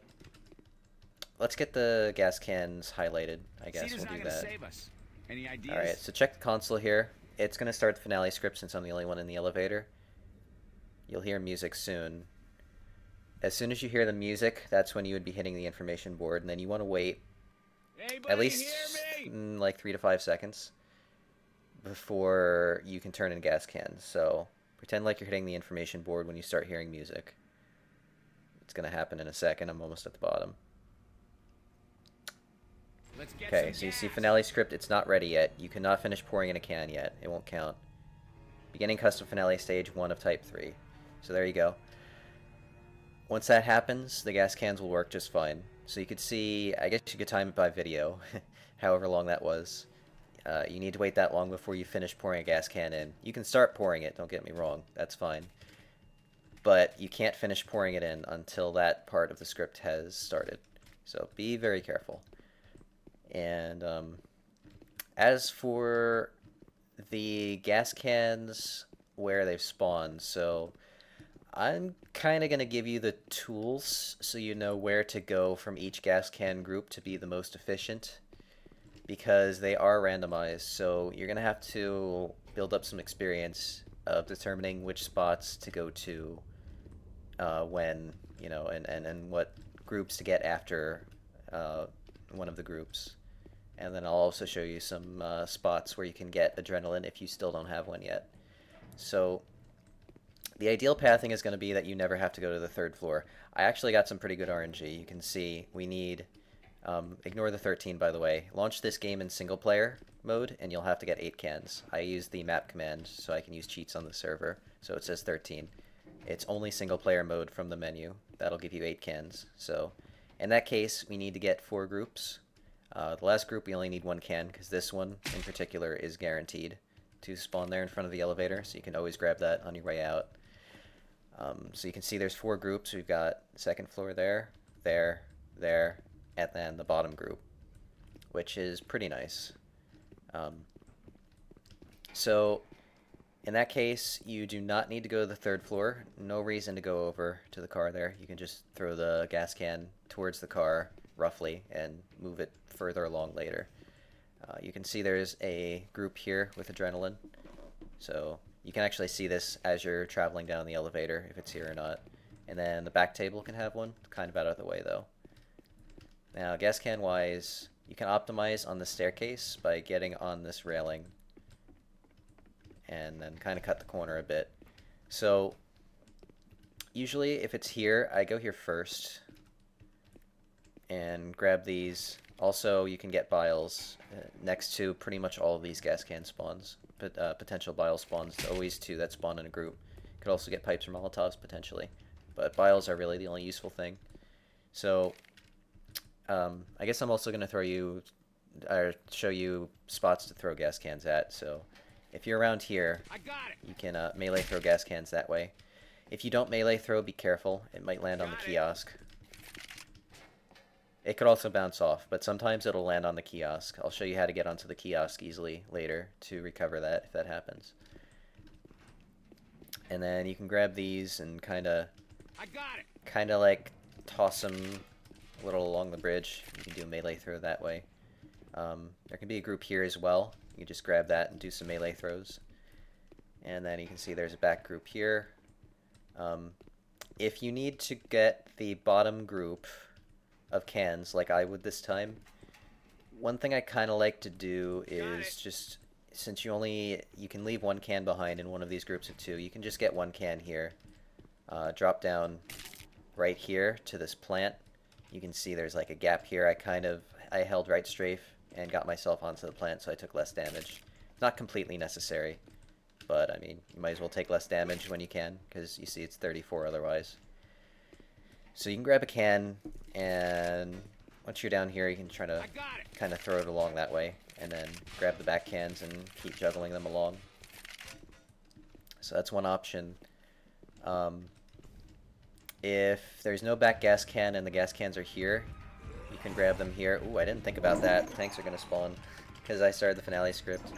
let's get the gas cans highlighted, I guess. We'll do that. Save us. Any ideas? Alright, so check the console here. It's going to start the finale script since I'm the only one in the elevator. You'll hear music soon. As soon as you hear the music, that's when you would be hitting the information board, and then you want to wait at least like 3 to 5 seconds before you can turn in gas cans. So pretend like you're hitting the information board when you start hearing music. It's going to happen in a second. I'm almost at the bottom. Okay, so you see finale script, it's not ready yet. You cannot finish pouring in a can yet. It won't count. Beginning custom finale stage 1 of type 3. So there you go. Once that happens, the gas cans will work just fine. So you could see, I guess you could time it by video, however long that was. You need to wait that long before you finish pouring a gas can in. You can start pouring it, don't get me wrong, that's fine. But you can't finish pouring it in until that part of the script has started. So be very careful. And as for the gas cans where they've spawned, so I'm kind of going to give you the tools so you know where to go from each gas can group to be the most efficient, because they are randomized, so you're going to have to build up some experience of determining which spots to go to when, you know, and what groups to get after one of the groups. And then I'll also show you some spots where you can get adrenaline if you still don't have one yet. So the ideal pathing is going to be that you never have to go to the 3rd floor. I actually got some pretty good RNG. You can see we need, ignore the 13 by the way, launch this game in single player mode and you'll have to get 8 cans. I use the map command so I can use cheats on the server, so it says 13. It's only single player mode from the menu. That'll give you 8 cans. So in that case, we need to get 4 groups. The last group we only need 1 can, because this one in particular is guaranteed to spawn there in front of the elevator, so you can always grab that on your way out. So you can see there's 4 groups. We've got 2nd floor there, there, and then the bottom group, which is pretty nice. So in that case, you do not need to go to the 3rd floor. No reason to go over to the car there. You can just throw the gas can towards the car roughly and move it further along later. You can see there's a group here with adrenaline, so you can actually see this as you're traveling down the elevator if it's here or not. And then the back table can have one, kind of out of the way though. Now gas can wise, you can optimize on the staircase by getting on this railing and then kind of cut the corner a bit. So usually if it's here, I go here first and grab these. Also, you can get biles next to pretty much all of these gas can spawns, but potential bile spawns. Always 2 that spawn in a group. You could also get pipes or molotovs potentially, but biles are really the only useful thing. So I guess I'm also going to show you spots to throw gas cans at. So if you're around here, you can melee throw gas cans that way. If you don't melee throw, be careful. It might land on the kiosk. It could also bounce off, but sometimes it'll land on the kiosk. I'll show you how to get onto the kiosk easily later to recover that if that happens. And then you can grab these and kind of like toss them a little along the bridge. You can do a melee throw that way. There can be a group here as well. You can just grab that and do some melee throws. And then you can see there's a back group here. If you need to get the bottom group of cans, like I would this time, one thing I kind of like to do is just, since you can leave one can behind in one of these groups of two, you can just get one can here. Drop down right here to this plant. You can see there's like a gap here. I held right strafe and got myself onto the plant, so I took less damage. Not completely necessary, but I mean, you might as well take less damage when you can, because you see it's 34 otherwise. So you can grab a can, and once you're down here, you can try to kind of throw it along that way, and then grab the back cans and keep juggling them along. So that's one option. If there's no back gas can and the gas cans are here, you can grab them here. Ooh, I didn't think about that. The tanks are going to spawn because I started the finale script.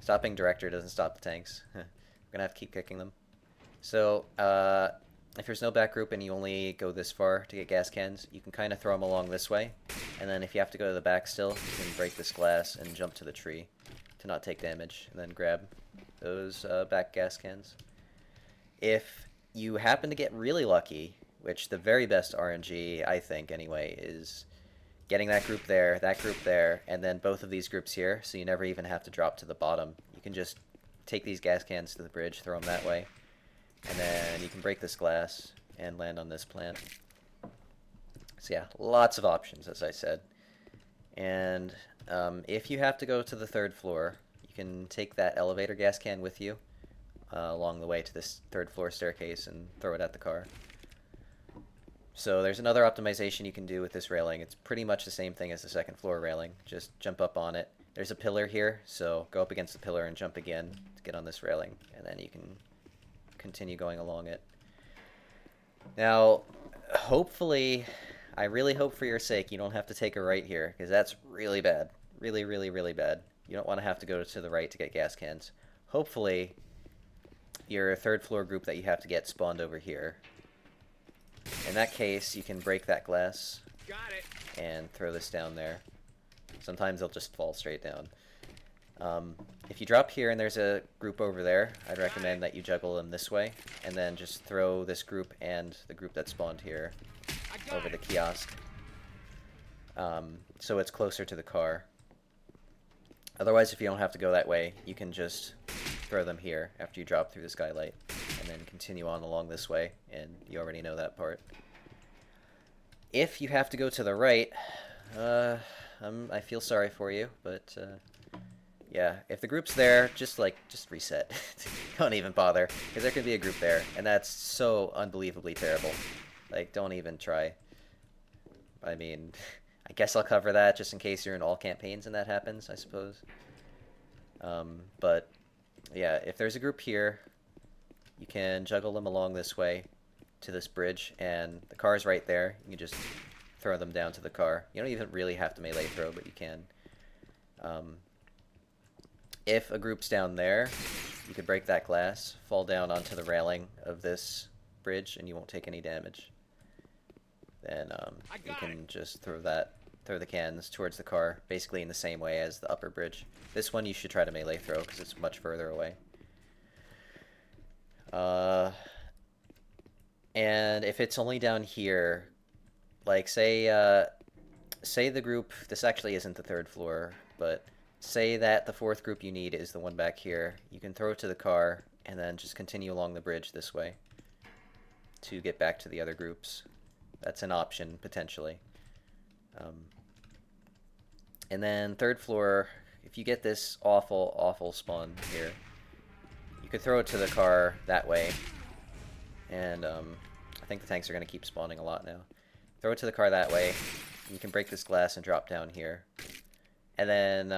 Stopping director doesn't stop the tanks. I'm going to have to keep kicking them. So, if there's no back group and you only go this far to get gas cans, you can kind of throw them along this way. And then if you have to go to the back still, you can break this glass and jump to the tree to not take damage. And then grab those back gas cans. If you happen to get really lucky, which the very best RNG, I think anyway, is getting that group there, and then both of these groups here, so you never even have to drop to the bottom. You can just take these gas cans to the bridge, throw them that way, and then you can break this glass and land on this plant. So yeah, lots of options, as I said. And if you have to go to the third floor, you can take that elevator gas can with you along the way to this third floor staircase and throw it at the car. So there's another optimization you can do with this railing. It's pretty much the same thing as the second floor railing. Just jump up on it. There's a pillar here, so go up against the pillar and jump again to get on this railing, and then you can continue going along it. Now, hopefully, I really hope for your sake you don't have to take a right here, because that's really bad. Really, really, really bad. You don't want to have to go to the right to get gas cans. Hopefully, your third floor group that you have to get spawned over here. In that case, you can break that glass and throw this down there. Sometimes they'll just fall straight down. If you drop here and there's a group over there, I'd recommend that you juggle them this way, and then just throw this group and the group that spawned here over the kiosk, so it's closer to the car. Otherwise, if you don't have to go that way, you can just throw them here after you drop through the skylight, and then continue on along this way, and you already know that part. If you have to go to the right, I feel sorry for you, but yeah, if the group's there, just reset. Don't even bother, because there could be a group there, and that's so unbelievably terrible. Like, don't even try. I mean, I guess I'll cover that just in case you're in all campaigns and that happens, I suppose. But yeah, if there's a group here, you can juggle them along this way to this bridge, and the car's right there. You can just throw them down to the car. You don't even really have to melee throw, but you can. If a group's down there, you could break that glass, fall down onto the railing of this bridge, and you won't take any damage. Then you can just throw the cans towards the car, basically in the same way as the upper bridge. This one you should try to melee throw because it's much further away. And if it's only down here, like say the group, this actually isn't the third floor, but say that the fourth group you need is the one back here, you can throw it to the car and then just continue along the bridge this way to get back to the other groups. That's an option, potentially. And then third floor, if you get this awful, awful spawn here, you could throw it to the car that way. And I think the tanks are going to keep spawning a lot now. Throw it to the car that way. You can break this glass and drop down here. And then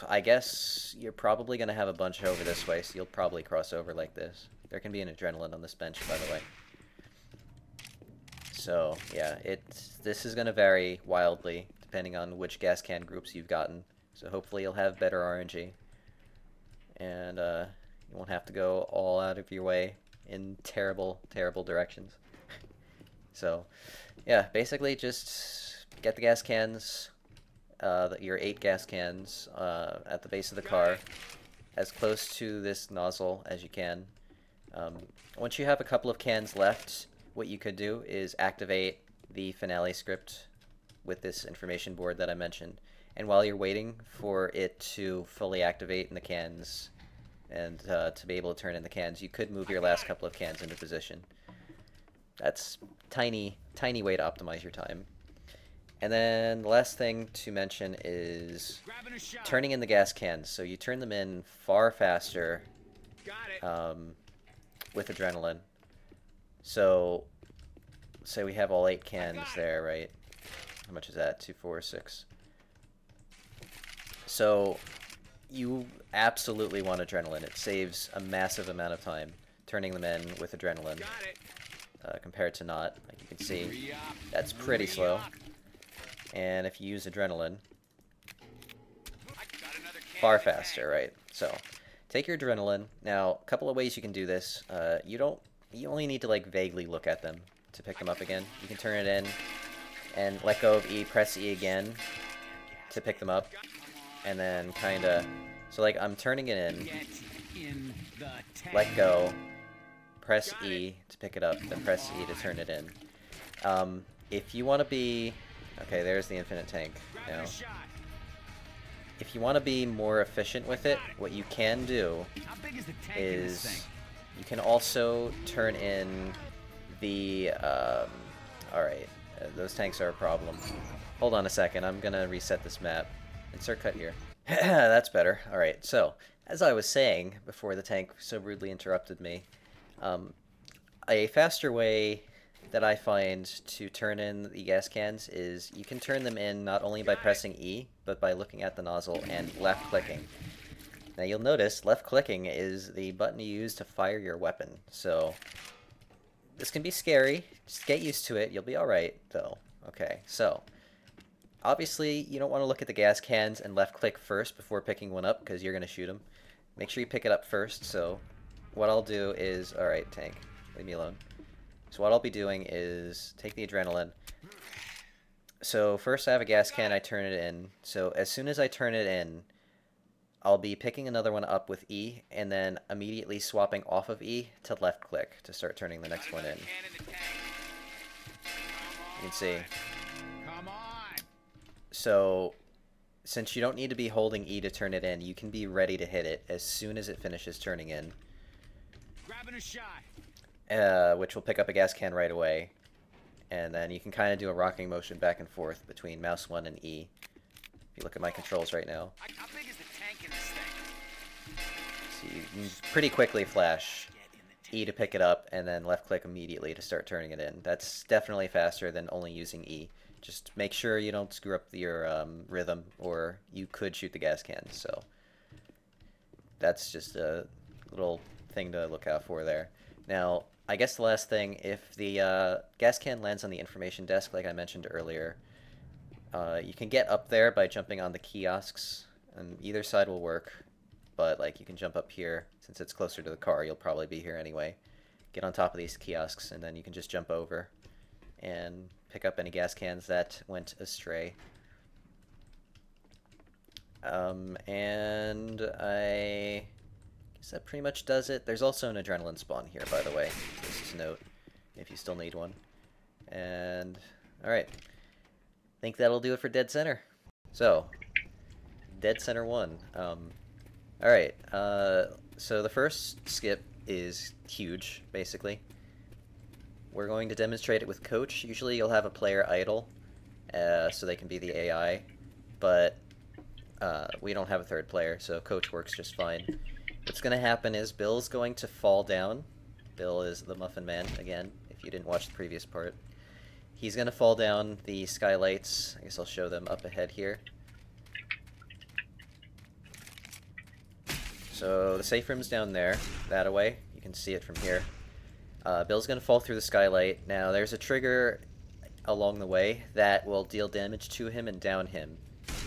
I guess you're probably going to have a bunch over this way, so you'll probably cross over like this. There can be an adrenaline on this bench, by the way. So, yeah, this is going to vary wildly, depending on which gas can groups you've gotten. So hopefully you'll have better RNG. And you won't have to go all out of your way in terrible, terrible directions. So, yeah, basically just get the gas cans, your 8 gas cans at the base of the car, as close to this nozzle as you can. Once you have a couple of cans left, what you could do is activate the finale script with this information board that I mentioned. And while you're waiting for it to fully activate in the cans and to be able to turn in the cans, you could move your last couple of cans into position. That's tiny way to optimize your time. And then the last thing to mention is turning in the gas cans. So you turn them in far faster with adrenaline. So say we have all 8 cans there, right? How much is that? 2, 4, 6. So you absolutely want adrenaline. It saves a massive amount of time turning them in with adrenaline compared to not. Like you can see, that's pretty slow. And if you use adrenaline, far faster, right? So take your adrenaline. Now, a couple of ways you can do this. You only need to like vaguely look at them to pick them up again. You can turn it in and let go of E, press E again to pick them up, and then kind of, so like I'm turning it in, let go, press E to pick it up, then press E to turn it in. If you want to be, okay, there's the infinite tank now. If you want to be more efficient with it, what you can do is you can also turn in the, alright, those tanks are a problem. Hold on a second, I'm gonna reset this map. Insert cut here. That's better. Alright, so, as I was saying before the tank so rudely interrupted me, a faster way that I find to turn in the gas cans is you can turn them in not only by pressing E, but by looking at the nozzle and left-clicking. Now you'll notice left-clicking is the button you use to fire your weapon, so this can be scary. Just get used to it. You'll be alright, though. Okay, so obviously you don't want to look at the gas cans and left-click first before picking one up, because you're going to shoot them. Make sure you pick it up first, so what I'll do is, alright, tank, leave me alone. So what I'll be doing is take the adrenaline. So first I have a gas can, I turn it in. So as soon as I turn it in, I'll be picking another one up with E, and then immediately swapping off of E to left click to start turning the next one in. You can see. So since you don't need to be holding E to turn it in, you can be ready to hit it as soon as it finishes turning in. Grabbing a shot. Which will pick up a gas can right away, and then you can kind of do a rocking motion back and forth between mouse 1 and E. If you look at my controls right now, How big is the tank in this thing? so you can pretty quickly flash E to pick it up, and then left click immediately to start turning it in. That's definitely faster than only using E. Just make sure you don't screw up your rhythm, or you could shoot the gas cans. So that's just a little thing to look out for there. Now, I guess the last thing, if the gas can lands on the information desk, like I mentioned earlier, you can get up there by jumping on the kiosks, and either side will work, but like you can jump up here. Since it's closer to the car, you'll probably be here anyway. Get on top of these kiosks, and then you can just jump over and pick up any gas cans that went astray. And I guess that pretty much does it. There's also an adrenaline spawn here, by the way, just to note, if you still need one. And, alright. I think that'll do it for Dead Center. So, Dead Center 1. Alright, so the first skip is huge, basically. We're going to demonstrate it with Coach. Usually you'll have a player idle, so they can be the AI, but we don't have a third player, so Coach works just fine. What's going to happen is Bill's going to fall down. Bill is the Muffin Man, again, if you didn't watch the previous part. He's going to fall down the skylights. I guess I'll show them up ahead here. So the safe room's down there, that-a-way. You can see it from here. Bill's going to fall through the skylight. Now, there's a trigger along the way that will deal damage to him and down him.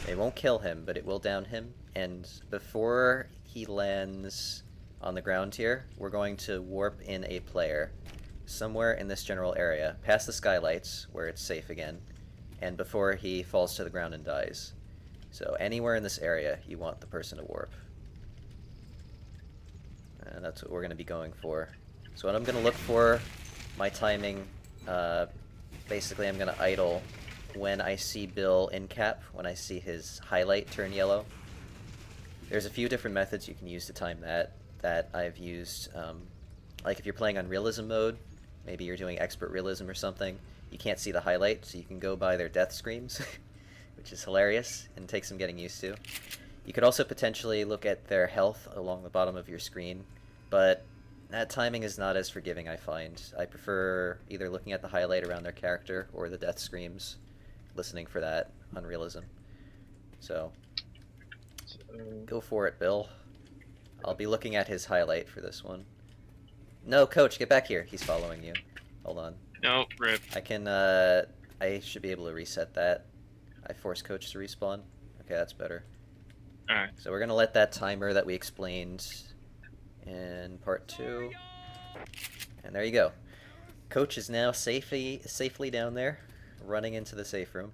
It won't kill him, but it will down him. And before he lands on the ground here, we're going to warp in a player somewhere in this general area, past the skylights, where it's safe again, and before he falls to the ground and dies. So anywhere in this area, you want the person to warp. And that's what we're going to be going for. So what I'm going to look for, my timing, basically I'm going to idle when I see Bill in cap, when I see his highlight turn yellow. There's a few different methods you can use to time that I've used. Like if you're playing on realism mode, maybe you're doing expert realism or something, you can't see the highlight, so you can go by their death screams, which is hilarious and takes some getting used to. You could also potentially look at their health along the bottom of your screen, but that timing is not as forgiving, I find. I prefer either looking at the highlight around their character or the death screams, listening for that on realism. So, go for it, Bill. I'll be looking at his highlight for this one. No, Coach, get back here. He's following you. Hold on. No, rip. I can, I should be able to reset that. I forced Coach to respawn. Okay, that's better. Alright. So we're gonna let that timer that we explained in part 2. And there you go. Coach is now safely down there, running into the safe room.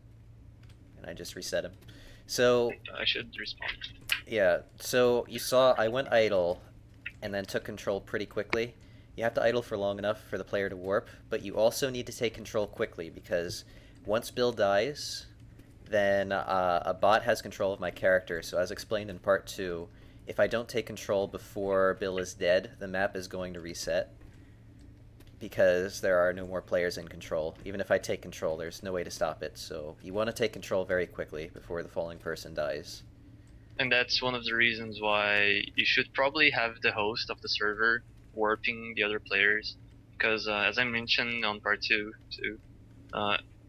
And I just reset him. So I should respawn. yeah, so you saw I went idle and then took control pretty quickly. You have to idle for long enough for the player to warp, but you also need to take control quickly because once Bill dies, then a bot has control of my character. So as explained in part 2, if I don't take control before Bill is dead, the map is going to reset because there are no more players in control. Even if I take control, there's no way to stop it. So you want to take control very quickly before the falling person dies. And that's one of the reasons why you should probably have the host of the server warping the other players, because as I mentioned on part 2 too,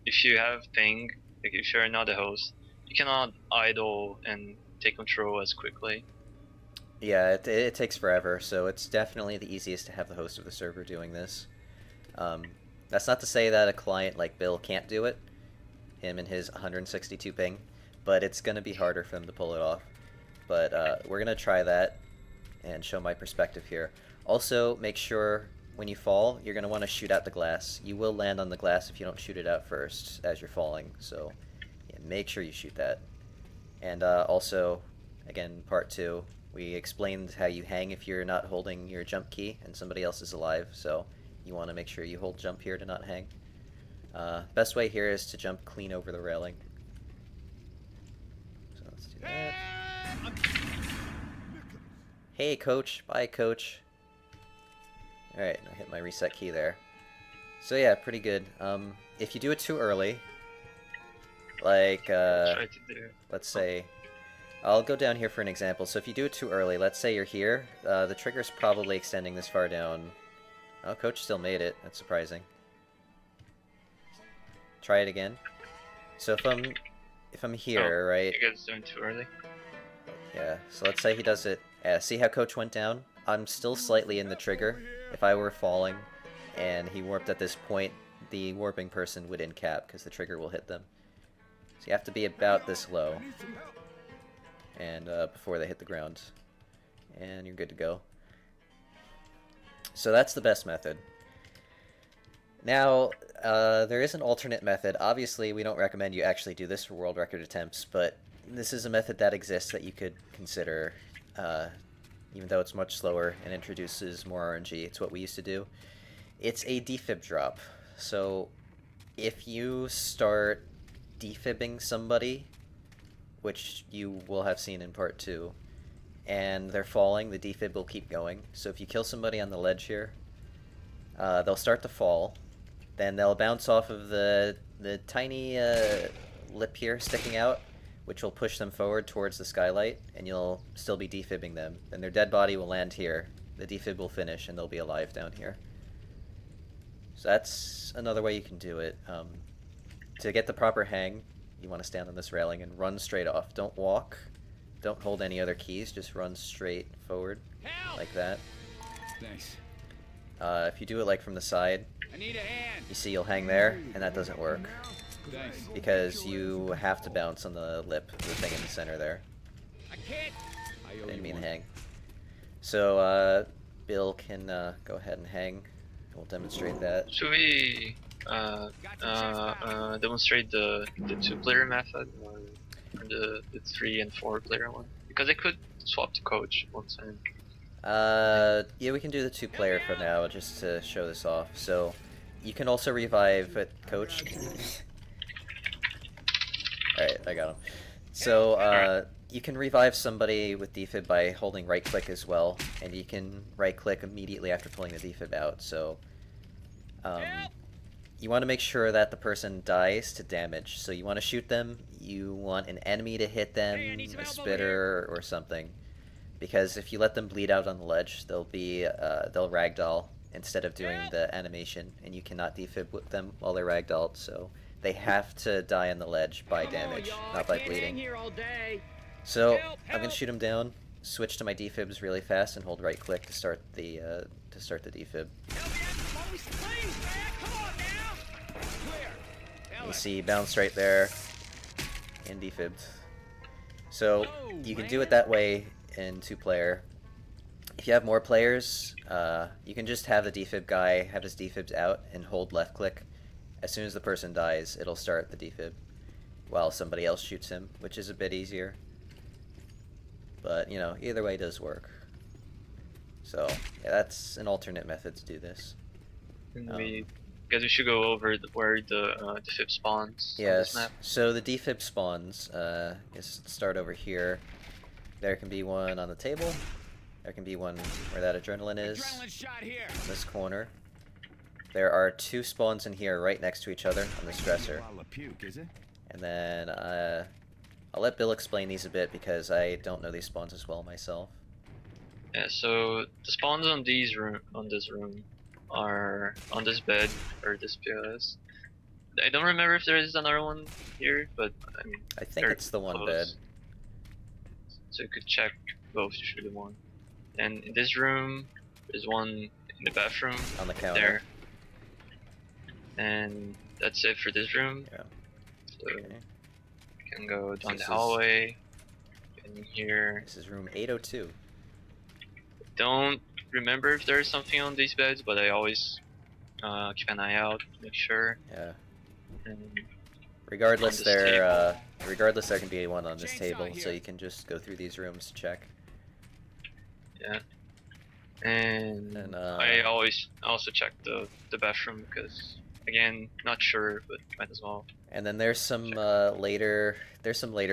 if you have ping, like if you're not a host, you cannot idle and take control as quickly. Yeah, it takes forever, so it's definitely the easiest to have the host of the server doing this. That's not to say that a client like Bill can't do it, him and his 162 ping, but it's going to be harder for them to pull it off. But we're going to try that and show my perspective here. Also, make sure when you fall, you're going to want to shoot out the glass. You will land on the glass if you don't shoot it out first as you're falling, so yeah, make sure you shoot that. And also, again, part 2, we explained how you hang if you're not holding your jump key and somebody else is alive, so you want to make sure you hold jump here to not hang. Best way here is to jump clean over the railing. So let's do that. Hey, Coach. Bye, Coach. Alright, I hit my reset key there. So yeah, pretty good. If you do it too early, like, let's say, I'll go down here for an example. So if you do it too early, let's say you're here, the trigger's probably extending this far down. Oh, Coach still made it. That's surprising. Try it again. So if I'm here, right? You guys doing too early? Yeah, so let's say he does it. See how Coach went down? I'm still slightly in the trigger. If I were falling and he warped at this point, the warping person would in-cap because the trigger will hit them. So you have to be about this low and before they hit the ground. And you're good to go. So that's the best method. Now, there is an alternate method. Obviously, we don't recommend you actually do this for world record attempts, but this is a method that exists that you could consider, even though it's much slower and introduces more RNG. It's what we used to do. It's a defib drop. So if you start defibbing somebody, which you will have seen in part 2, and they're falling, the defib will keep going. So if you kill somebody on the ledge here, they'll start to fall. Then they'll bounce off of the tiny lip here sticking out, which will push them forward towards the skylight, and you'll still be defibbing them. Then their dead body will land here, the defib will finish, and they'll be alive down here. So that's another way you can do it. To get the proper hang, you want to stand on this railing and run straight off. Don't walk. Don't hold any other keys, just run straight forward, like that. Thanks. If you do it like from the side, I need a hand. you see you'll hang there, and that doesn't work. Thanks. Because you have to bounce on the lip, the thing in the center there. I can't. I owe Didn't you mean one. hang. So, Bill can go ahead and hang. We'll demonstrate that. Should we demonstrate the 2-player method or the 3 and 4-player one? Because I could swap to Coach one time. Yeah, we can do the 2-player for now, just to show this off. So, you can also revive at Coach. Alright, I got him. So, you can revive somebody with defib by holding right-click as well, and you can right-click immediately after pulling the defib out, so... you want to make sure that the person dies to damage. So you want to shoot them, you want an enemy to hit them, a spitter or something. Because if you let them bleed out on the ledge, they'll ragdoll instead of doing the animation, and you cannot defib with them while they're ragdolled, so they have to die on the ledge by damage, not by bleeding. So I'm gonna shoot them down, switch to my defibs really fast, and hold right click to start the defib. You see bounce right there, and defibbed. So you can do it that way in 2-player. If you have more players, you can just have the defib guy have his defibs out and hold left click. As soon as the person dies, it'll start the defib while somebody else shoots him, which is a bit easier. But, you know, either way does work. So, yeah, that's an alternate method to do this. Guess we should go over where the defib spawns on this map. So the defib spawns, let's start over here. There can be one on the table. There can be one where that adrenaline is. In this corner. There are 2 spawns in here right next to each other on this dresser. And then I'll let Bill explain these a bit because I don't know these spawns as well myself. Yeah, so the spawns on this room are on this bed or this PLS. I don't remember if there is another one here, but I mean, I think it's the one close. bed. So you could check both to shoot the one. And in this room, there's one in the bathroom On the counter. there. And that's it for this room. Yeah. So Okay. you can go down This the is- hallway. In here. This is room 802. Don't remember if there's something on these beds, but I always keep an eye out to make sure. Yeah. And Regardless, On this regardless, there can be one on this table, so you can just go through these rooms to check. yeah. And And I always also check the bathroom because again, not sure, but might as well. And then there's some later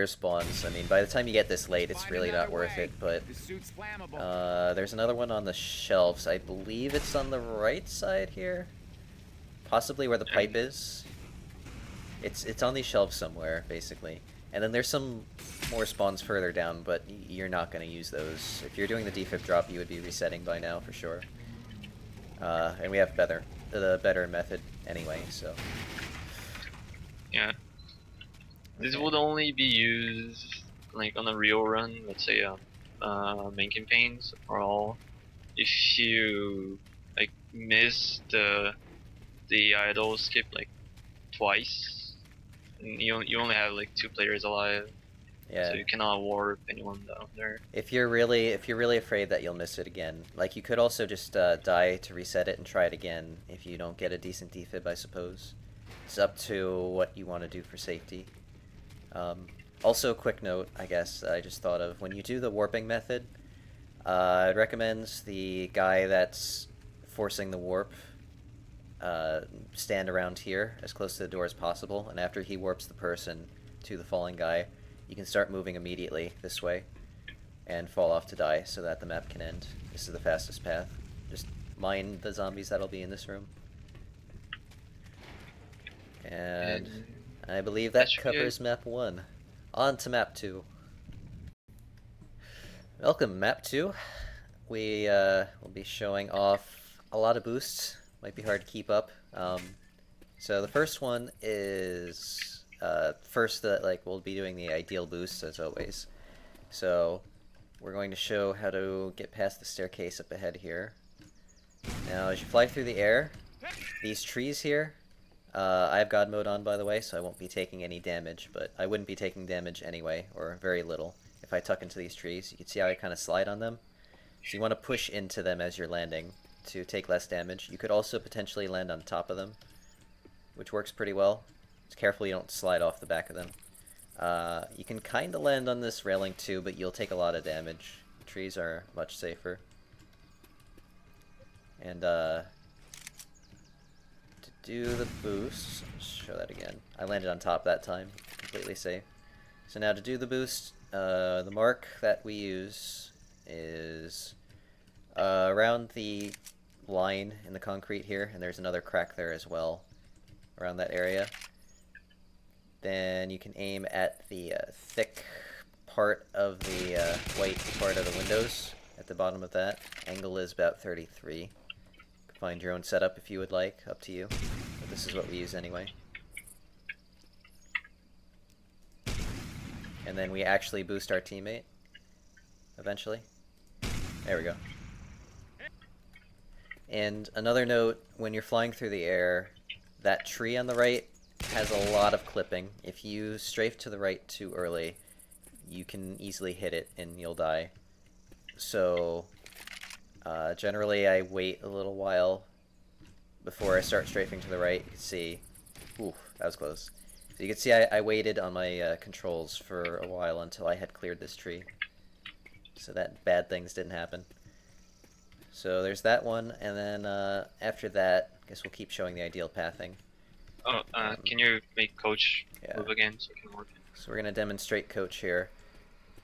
spawns. I mean, by the time you get this late, it's really not worth it. But there's another one on the shelves. I believe it's on the right side here, possibly where the pipe is. It's on these shelves somewhere, basically. And then there's some more spawns further down, but you're not going to use those. If you're doing the defib drop, you would be resetting by now for sure. And we have the better method anyway, so. Yeah. This would only be used like on a real run, let's say main campaigns or all. If you like miss the idle skip like twice, and you only have like 2 players alive. Yeah. So you cannot warp anyone down there. If you're really afraid that you'll miss it again, like you could also just die to reset it and try it again if you don't get a decent defib, I suppose. It's up to what you want to do for safety. Also, quick note, I guess, I just thought of, when you do the warping method, I'd recommend the guy that's forcing the warp stand around here as close to the door as possible, and after he warps the person to the falling guy, you can start moving immediately this way and fall off to die so that the map can end. This is the fastest path. Just mind the zombies that'll be in this room. And I believe that covers map 1. On to map 2. Welcome, map 2. We will be showing off a lot of boosts. Might be hard to keep up. So the first one is we'll be doing the ideal boosts as always. So we're going to show how to get past the staircase up ahead here. Now as you fly through the air, these trees here, I have God mode on by the way, so I won't be taking any damage, but I wouldn't be taking damage anyway, or very little, if I tuck into these trees. You can see how I kind of slide on them. So you want to push into them as you're landing to take less damage. You could also potentially land on top of them, which works pretty well. Just careful you don't slide off the back of them. You can kind of land on this railing too, but you'll take a lot of damage. Trees are much safer. And to do the boost, let's show that again. I landed on top that time, completely safe. So now to do the boost, the mark that we use is around the line in the concrete here, and there's another crack there as well around that area. Then you can aim at the thick part of the white part of the windows at the bottom of that. Angle is about 33. You can find your own setup if you would like, up to you. But this is what we use anyway. And then we actually boost our teammate eventually. There we go. And another note, when you're flying through the air, that tree on the right has a lot of clipping. If you strafe to the right too early, you can easily hit it and you'll die. So generally I wait a little while before I start strafing to the right. You can see, ooh, that was close. So you can see I waited on my controls for a while until I had cleared this tree, so that bad things didn't happen. So there's that one, and then after that, I guess we'll keep showing the ideal pathing. Oh, can you make coach Yeah. move again so I can work it? So we're going to demonstrate coach here.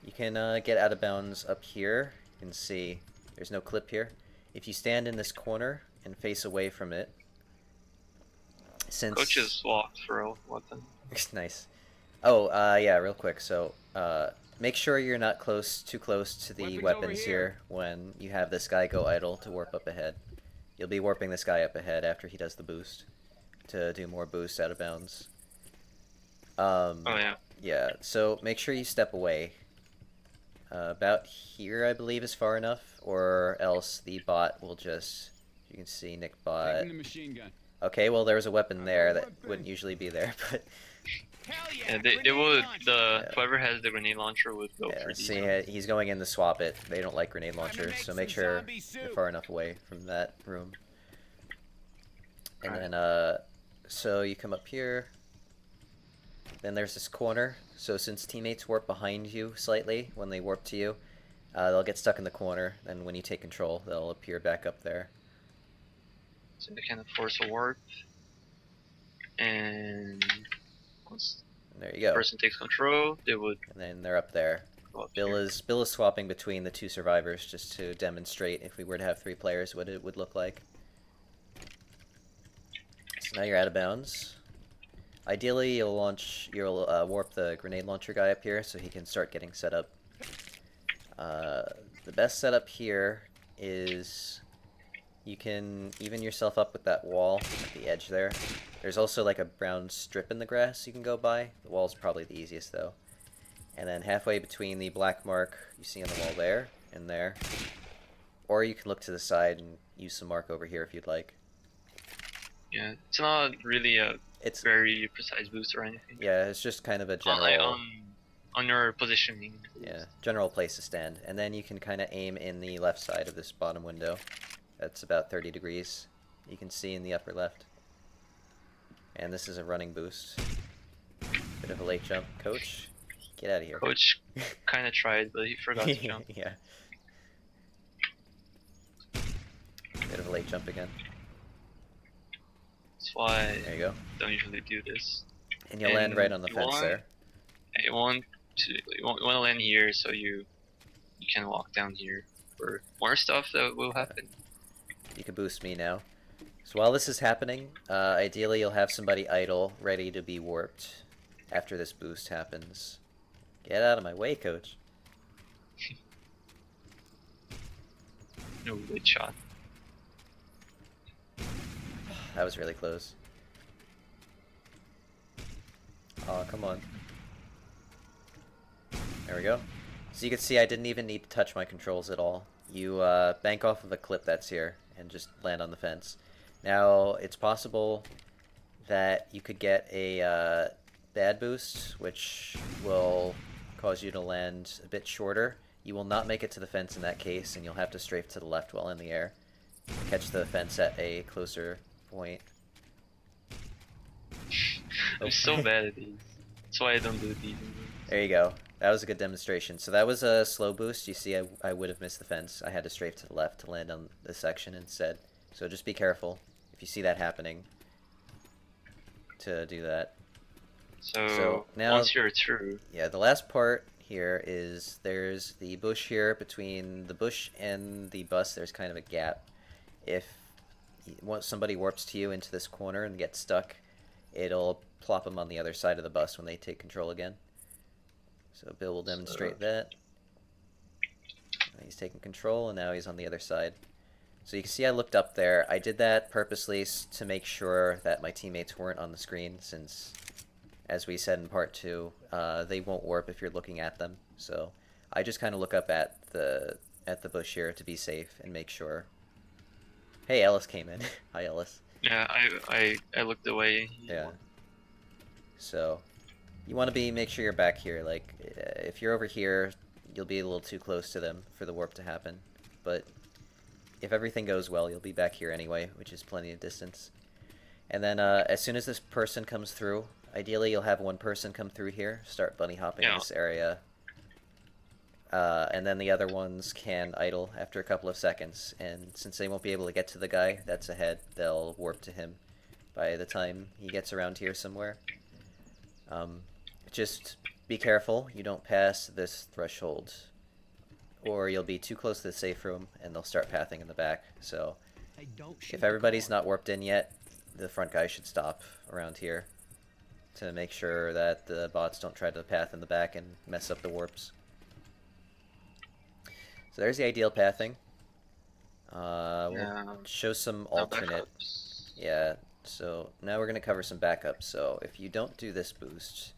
You can get out of bounds up here. You can see there's no clip here. If you stand in this corner and face away from it, since... Coach is walked for a weapon. Nice. Oh, yeah, real quick. So, make sure you're not too close to the weapons here when you have this guy go idle to warp up ahead. You'll be warping this guy up ahead after he does the boost to do more boosts out of bounds. Oh yeah. Yeah, so make sure you step away. About here, I believe, is far enough, or else the bot will just... You can see Nick bot. Taking the machine gun. Okay, well, there was a weapon there that wouldn't usually be there, but... Hell Yeah, yeah! they would. Grenade Whoever has the grenade launcher would go Yeah, for see, these. he's going in to swap it. They don't like grenade launchers, make so make some sure zombie you're soup. far enough away from that room. And Alright. then, so you come up here. Then there's this corner. So since teammates warp behind you slightly when they warp to you, they'll get stuck in the corner. Then when you take control, they'll appear back up there. So they kind of force a warp. And once And there you the go. person takes control, they would And then they're up there. go up Bill here. is swapping between the two survivors just to demonstrate if we were to have 3 players what it would look like. So now you're out of bounds. Ideally, you'll warp the grenade launcher guy up here so he can start getting set up. The best setup here is you can even yourself up with that wall at the edge there. There's also like a brown strip in the grass you can go by. The wall's probably the easiest though. And then halfway between the black mark you see on the wall there and there. Or you can look to the side and use some mark over here if you'd like. Yeah, it's not really a It's very precise boost or anything. yeah, it's just kind of a On, like, general on your positioning. yeah, general place to stand. And then you can kind of aim in the left side of this bottom window. That's about 30 degrees. You can see in the upper left. And this is a running boost. Bit of a late jump. Coach, get out of here. Coach kind of tried, but he forgot to jump. Yeah. Bit of a late jump again. That's why There you go. I don't usually do this. And you'll land And right on the you fence want- there. You want to land here so you can walk down here for more stuff that will happen. You can boost me now. So while this is happening, ideally you'll have somebody idle, ready to be warped after this boost happens. Get out of my way, coach. No good shot. That was really close. Oh, come on. There we go. So you can see I didn't even need to touch my controls at all. You bank off of a clip that's here and just land on the fence. Now, it's possible that you could get a bad boost, which will cause you to land a bit shorter. You will not make it to the fence in that case, and you'll have to strafe to the left while in the air. Catch the fence at a closer point. I'm so bad at these. That's why I don't do these. There you go. That was a good demonstration. So that was a slow boost. You see, I would have missed the fence. I had to strafe to the left to land on this section instead. So just be careful if you see that happening to do that. So now, once you're through, yeah, the last part here is there's the bush here. Between the bush and the bus, there's kind of a gap. If once somebody warps to you into this corner and gets stuck, it'll plop them on the other side of the bus when they take control again. So Bill will demonstrate that. He's taking control, and now he's on the other side. So you can see I looked up there. I did that purposely to make sure that my teammates weren't on the screen, since, as we said in part 2, they won't warp if you're looking at them. So I just kind of look up at the bush here to be safe and make sure. Hey, Ellis came in. Hi, Ellis. yeah, I looked away. Yeah. So you want to make sure you're back here. Like, if you're over here, you'll be a little too close to them for the warp to happen. But if everything goes well, you'll be back here anyway, which is plenty of distance. And then as soon as this person comes through, ideally you'll have one person come through here, start bunny hopping in this area. And then the other ones can idle after a couple of seconds. And since they won't be able to get to the guy that's ahead, they'll warp to him by the time he gets around here somewhere. Just be careful you don't pass this threshold, or you'll be too close to the safe room and they'll start pathing in the back. So if everybody's not warped in yet, the front guy should stop around here to make sure that the bots don't try to path in the back and mess up the warps. So there's the ideal pathing. We'll show some alternate. Yeah, so now we're going to cover some backups. So if you don't do this boost,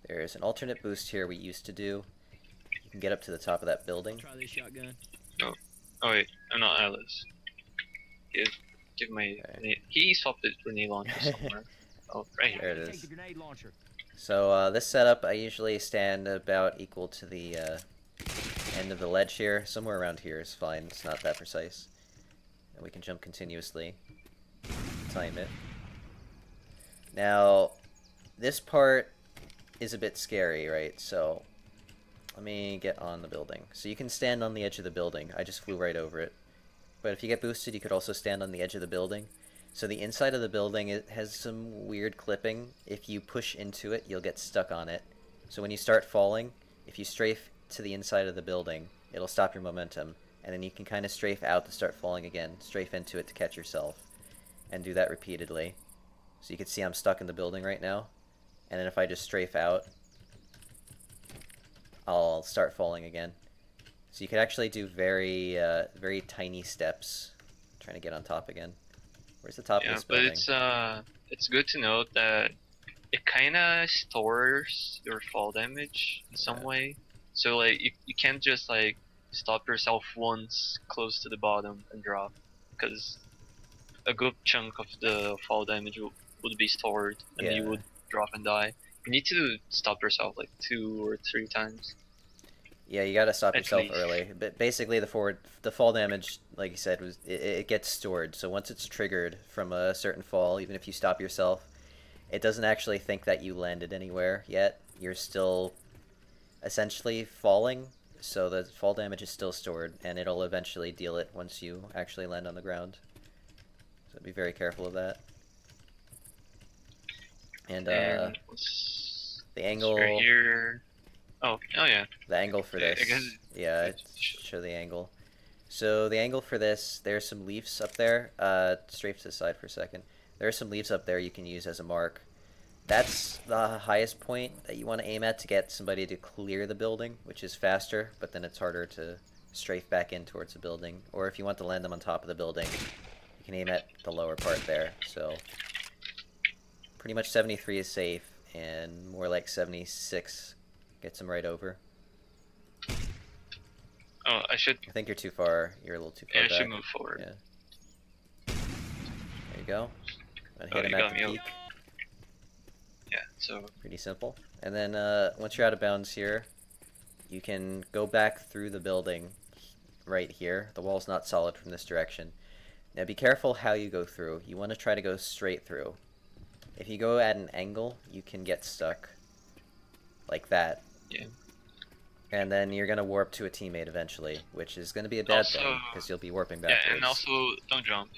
there's an alternate boost here we used to do. You can get up to the top of that building. Try this shotgun. Oh wait, I'm not Alice. Give my... Okay. He swapped it for grenade launcher somewhere. Oh, right here. There it is. So this setup, I usually stand about equal to the end of the ledge here. Somewhere around here is fine. It's not that precise. And we can jump continuously. Time it. Now, this part is a bit scary, right? So let me get on the building. So you can stand on the edge of the building. I just flew right over it. But if you get boosted, you could also stand on the edge of the building. So the inside of the building, it has some weird clipping. If you push into it, you'll get stuck on it. So when you start falling, if you strafe to the inside of the building, it'll stop your momentum. And then you can kind of strafe out to start falling again. Strafe into it to catch yourself. And do that repeatedly. So you can see I'm stuck in the building right now. And then if I just strafe out, I'll start falling again. So you could actually do very tiny steps. I'm trying to get on top again. Where's the top of this building? But it's good to note that it kind of stores your fall damage in some way. So like you can't just like stop yourself once close to the bottom and drop, because a good chunk of the fall damage would be stored and you would drop and die. You need to stop yourself like 2 or 3 times. Yeah, you gotta stop yourself early. But basically, the fall damage, like you said, it gets stored. So once it's triggered from a certain fall, even if you stop yourself, it doesn't actually think that you landed anywhere yet. You're still essentially falling, so the fall damage is still stored, and it'll eventually deal it once you actually land on the ground. So be very careful of that. And the angle here. Oh yeah. The angle for this. Show the angle. So the angle for this, there's some leaves up there. Strafe to the side for a second. There are some leaves up there you can use as a mark. That's the highest point that you want to aim at to get somebody to clear the building, which is faster, but then it's harder to strafe back in towards the building. Or if you want to land them on top of the building, you can aim at the lower part there. So pretty much 73 is safe, and more like 76 gets them right over. Oh, I think you're too far. You're a little too far back. I should move forward. Yeah. There you go. And hit him at the peak. Yeah, so pretty simple. And then once you're out of bounds here, you can go back through the building right here. The wall's not solid from this direction. Now be careful how you go through. You want to try to go straight through. If you go at an angle, you can get stuck like that. Yeah. And then you're going to warp to a teammate eventually, which is going to be a bad thing, because you'll be warping backwards. Yeah, and also don't jump.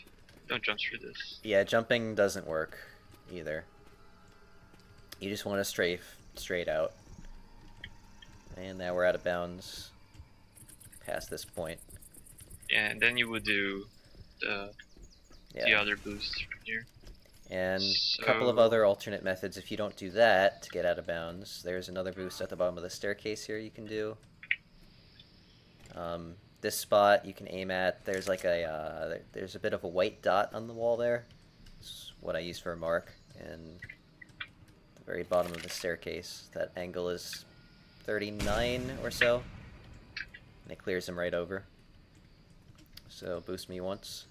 Don't jump through this. Yeah, jumping doesn't work either. You just want to straight out. And now we're out of bounds past this point. Yeah, and then you would do the other boost from here. And a couple of other alternate methods if you don't do that to get out of bounds. There's another boost at the bottom of the staircase here you can do. This spot you can aim at. There's like a there's a bit of a white dot on the wall there. It's what I use for a mark. And the very bottom of the staircase. That angle is 39 or so. And it clears him right over. So boost me once.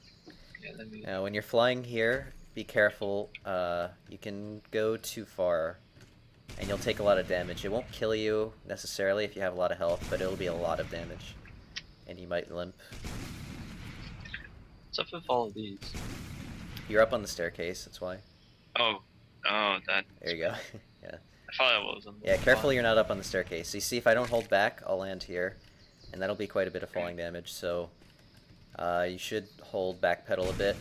Yeah, let me... Now when you're flying here, be careful. You can go too far and you'll take a lot of damage. It won't kill you necessarily if you have a lot of health, but it'll be a lot of damage. And you might limp. What's up with all of these? You're up on the staircase, that's why. Oh, that. There you go. Yeah. I thought I was on the Yeah, careful you're not up on the staircase. So you see, if I don't hold back, I'll land here. And that'll be quite a bit of falling damage, so you should hold back pedal a bit,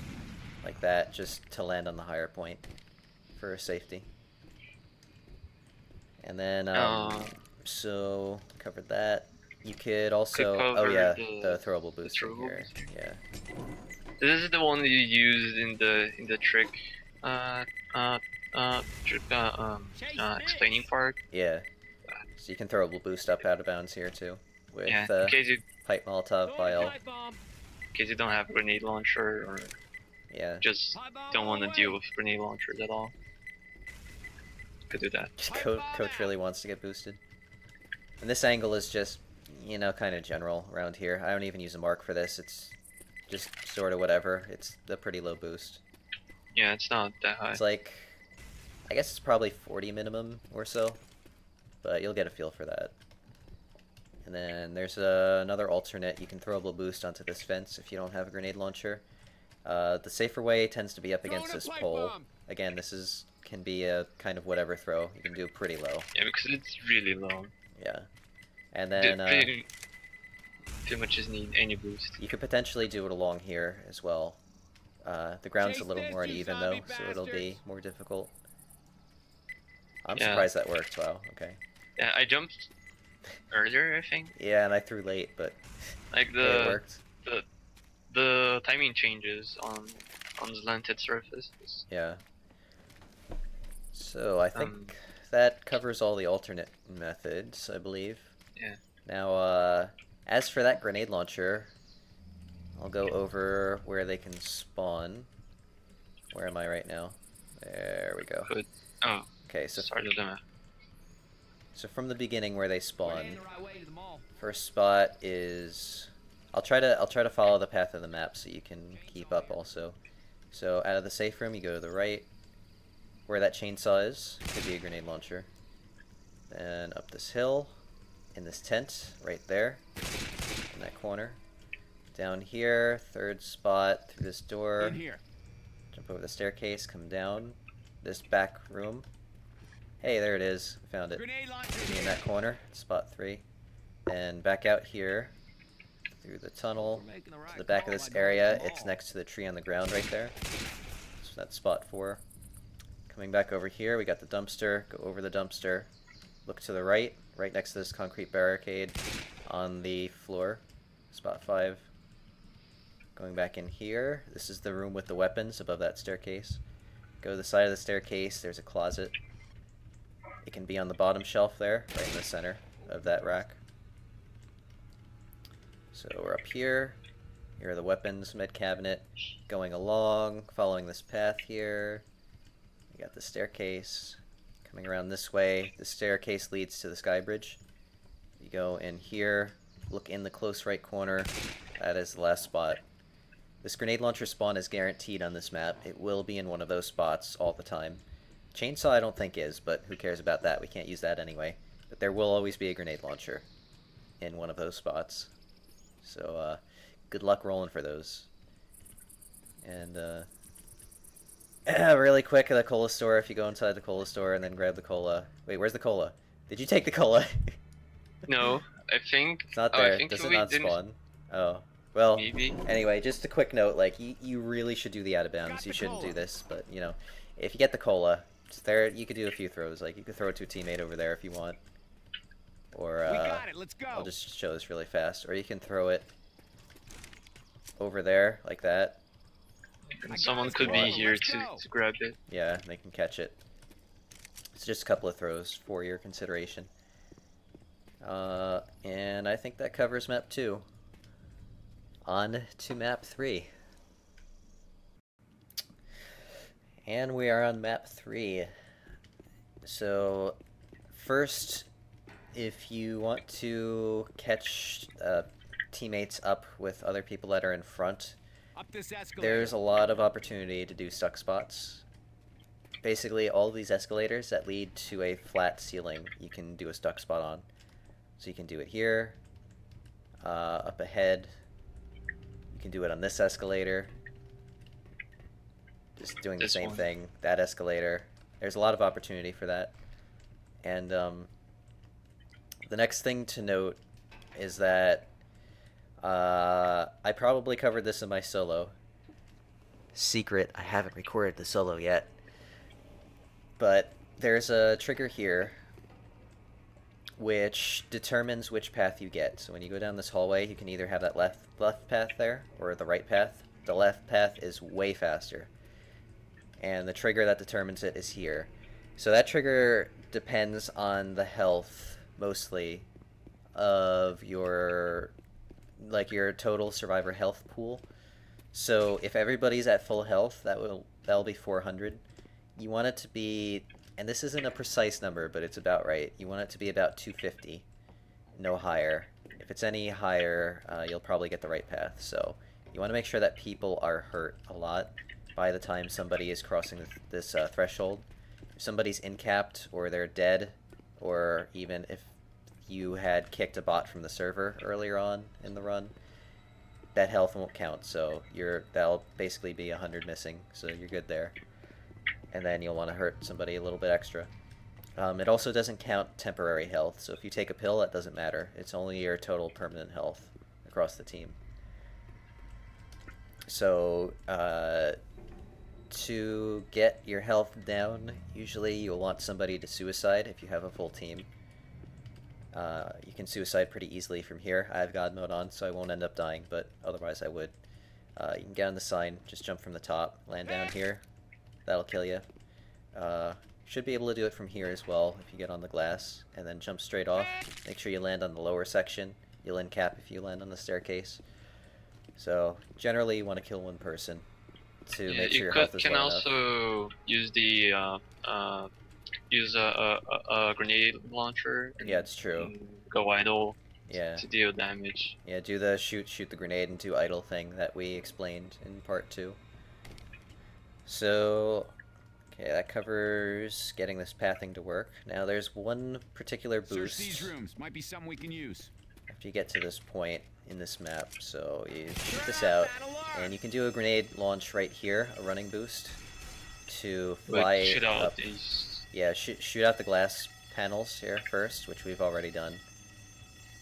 like that, just to land on the higher point for safety. And then, so, covered that. You could also, oh yeah, the throwable boost from here. Yeah. This is the one that you used in the trick, explaining part. Yeah. So you can throwable boost up out of bounds here too, with in case you pipe Molotov vial. In case you don't have grenade launcher or Yeah. just don't want to deal with grenade launchers at all. Could do that. Coach really wants to get boosted. And this angle is just, you know, kind of general around here. I don't even use a mark for this. It's just sort of whatever. It's a pretty low boost. Yeah, it's not that high. It's like, I guess it's probably 40 minimum or so, but you'll get a feel for that. And then there's another alternate. You can throwable boost onto this fence if you don't have a grenade launcher. The safer way tends to be up against this pole. Again, this can be a kind of whatever throw. You can do pretty low. Yeah, because it's really low. Yeah. And then too much is need any boost. You could potentially do it along here as well. The ground's a little more uneven though, so it'll be more difficult. I'm surprised that worked. Wow. Okay. Yeah, I jumped earlier, I think. Yeah, and I threw late, but like it worked. The timing changes on the slanted surface. Yeah. So I think that covers all the alternate methods, I believe. Yeah. Now, as for that grenade launcher, I'll go over where they can spawn. Where am I right now? There we go. Good. Oh. Okay, so so from the beginning where they spawn, first spot is, I'll try to follow the path of the map so you can keep up also. So out of the safe room, you go to the right. Where that chainsaw is, could be a grenade launcher. Then up this hill, in this tent, right there, in that corner. Down here, third spot, through this door. Jump over the staircase, come down this back room. Hey, there it is. I found it. In that corner, spot 3. Then back out here, through the tunnel, to the back of this area. It's next to the tree on the ground right there. So that's spot 4. Coming back over here, we got the dumpster. Go over the dumpster. Look to the right, right next to this concrete barricade on the floor. Spot 5. Going back in here, this is the room with the weapons above that staircase. Go to the side of the staircase, there's a closet. It can be on the bottom shelf there, right in the center of that rack. So we're up here. Here are the weapons, med cabinet. Going along, following this path here. We got the staircase. Coming around this way, the staircase leads to the sky bridge. You go in here, look in the close right corner. That is the last spot. This grenade launcher spawn is guaranteed on this map. It will be in one of those spots all the time. Chainsaw I don't think is, but who cares about that? We can't use that anyway. But there will always be a grenade launcher in one of those spots. So good luck rolling for those. And really quick, the cola store, if you go inside the cola store and then grab the cola. Wait, where's the cola? Did you take the cola? No, I think... It's not there. I think Does it not spawn? Oh. Well, maybe. anyway, just a quick note, like, you really should do the out of bounds. You shouldn't do this, but, you know, if you get the cola, just there, you could do a few throws. Like, you could throw it to a teammate over there if you want. Or, We got it. Let's go. I'll just show this really fast. Or you can throw it over there, like that. And someone could be here to grab it. Yeah, they can catch it. It's just a couple of throws for your consideration. And I think that covers map 2. On to map 3. And we are on map 3. So, first, if you want to catch teammates up with other people that are in front, Up this escalator. there's a lot of opportunity to do stuck spots. Basically, all of these escalators that lead to a flat ceiling, you can do a stuck spot on. So you can do it here, up ahead. You can do it on this escalator. Just doing the same thing. That escalator. There's a lot of opportunity for that. And the next thing to note is that I probably covered this in my solo. Secret, I haven't recorded the solo yet. But there's a trigger here which determines which path you get. So when you go down this hallway, you can either have that left path there or the right path. The left path is way faster. And the trigger that determines it is here. So that trigger depends on the health, mostly, of your, like, your total survivor health pool. So if everybody's at full health, that'll be 400. You want it to be, and this isn't a precise number, but it's about right. You want it to be about 250, no higher. If it's any higher, you'll probably get the right path. So you want to make sure that people are hurt a lot by the time somebody is crossing this threshold. If somebody's incapped, or they're dead, or even if you had kicked a bot from the server earlier on in the run, that health won't count. So that'll basically be 100 missing. So you're good there. And then you'll want to hurt somebody a little bit extra. It also doesn't count temporary health, so if you take a pill, that doesn't matter. It's only your total permanent health across the team. So, to get your health down, usually you'll want somebody to suicide if you have a full team. You can suicide pretty easily from here. I have God mode on, so I won't end up dying, but otherwise I would. You can get on the sign, just jump from the top, land down here. That'll kill you. Should be able to do it from here as well if you get on the glass, and then jump straight off. Make sure you land on the lower section. You'll end cap if you land on the staircase. So generally you want to kill one person to make sure your health is low enough. You can also use the a grenade launcher. And yeah, it's true. Go idle. Yeah. To deal damage. Yeah, do the shoot the grenade and do idle thing that we explained in part 2. So, okay, that covers getting this pathing to work. Now there's one particular boost. Search these rooms. Might be something we can use. After you get to this point in this map, so you shoot this out, and you can do a grenade launch right here, a running boost, to fly shoot out up. these. Yeah, shoot out the glass panels here first, which we've already done.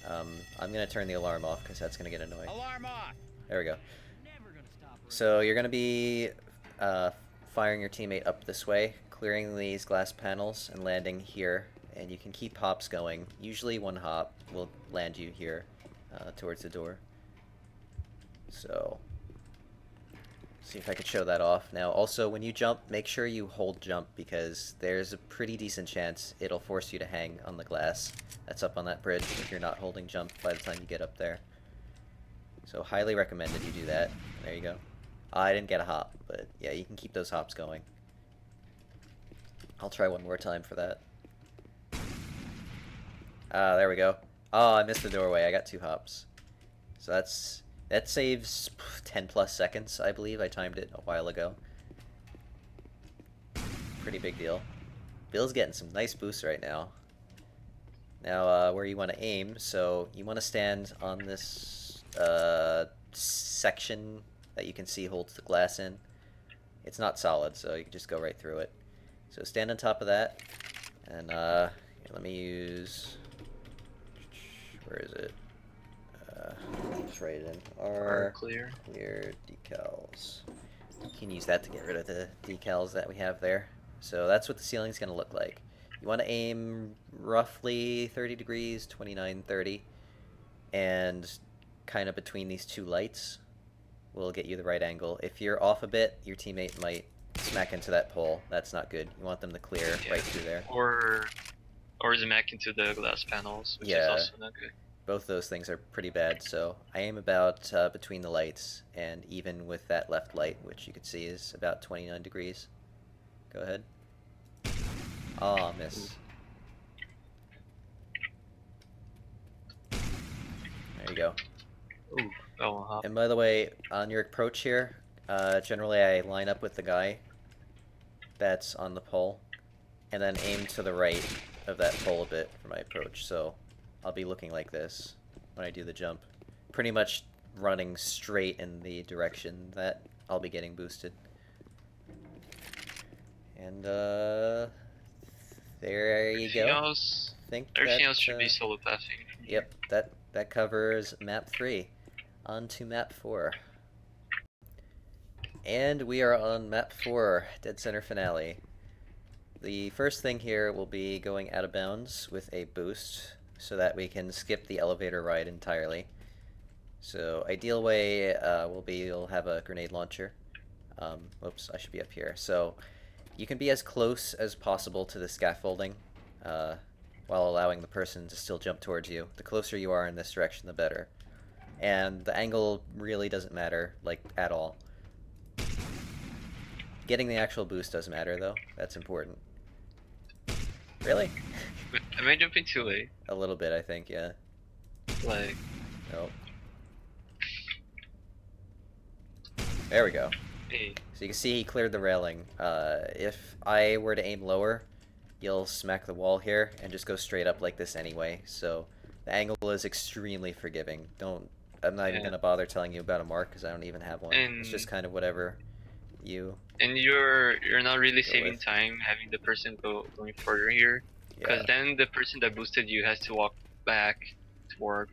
I'm gonna turn the alarm off because that's gonna get annoying. Alarm off. There we go. So you're gonna be firing your teammate up this way, clearing these glass panels, and landing here. And you can keep hops going. Usually one hop will land you here towards the door. So, see if I could show that off. Now, also, when you jump, make sure you hold jump, because there's a pretty decent chance it'll force you to hang on the glass that's up on that bridge if you're not holding jump by the time you get up there. So, highly recommended you do that. There you go. I didn't get a hop, but yeah, you can keep those hops going. I'll try one more time for that. There we go. Oh, I missed the doorway. I got 2 hops. So that saves 10 plus seconds, I believe. I timed it a while ago. Pretty big deal. Bill's getting some nice boosts right now. Now, where you want to aim, so you want to stand on this section that you can see holds the glass in. It's not solid, so you can just go right through it. So stand on top of that, and let me use... Where is it? Just write it in. Or R clear. clear decals. You can use that to get rid of the decals that we have there. So that's what the ceiling's going to look like. You want to aim roughly 30 degrees, 29, 30, and kind of between these two lights will get you the right angle. If you're off a bit, your teammate might smack into that pole. That's not good. You want them to clear right through there. Or smack into the glass panels, which is also not good. Both those things are pretty bad, so I aim about between the lights, and even with that left light, which you can see is about 29 degrees. Go ahead. Oh, miss. There you go. Ooh, that one hop. And by the way, on your approach here, generally I line up with the guy that's on the pole, and then aim to the right of that pole a bit for my approach, so I'll be looking like this when I do the jump. Pretty much running straight in the direction that I'll be getting boosted. And, there you go. Everything else should be solo pathing. Yep, that covers map 3. On to map 4. And we are on map 4, Dead Center Finale. The first thing here will be going out of bounds with a boost, so that we can skip the elevator ride entirely. So ideal way will be you'll have a grenade launcher. Whoops, I should be up here. So you can be as close as possible to the scaffolding while allowing the person to still jump towards you. The closer you are in this direction, the better. And the angle really doesn't matter, like, at all. Getting the actual boost does matter, though. That's important. Really? Am I jumping too late? A little bit, I think, yeah. Like... Nope. There we go. Hey. So you can see he cleared the railing. If I were to aim lower, you'll smack the wall here and just go straight up like this anyway. So the angle is extremely forgiving. I'm not even gonna bother telling you about a mark because I don't even have one. It's just kind of whatever you. And you're not really saving time having the person going further here, because then the person that boosted you has to walk back to warp.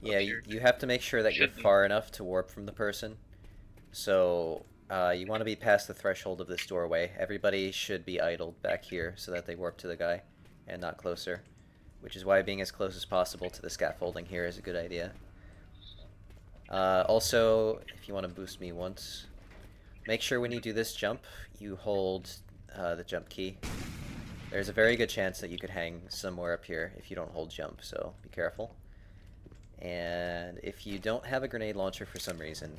Yeah, you have to make sure that you're far enough to warp from the person. So you want to be past the threshold of this doorway. Everybody should be idled back here so that they warp to the guy and not closer, which is why being as close as possible to the scaffolding here is a good idea. Also, if you want to boost me once, make sure when you do this jump, you hold the jump key. There's a very good chance that you could hang somewhere up here if you don't hold jump, so be careful. And if you don't have a grenade launcher for some reason,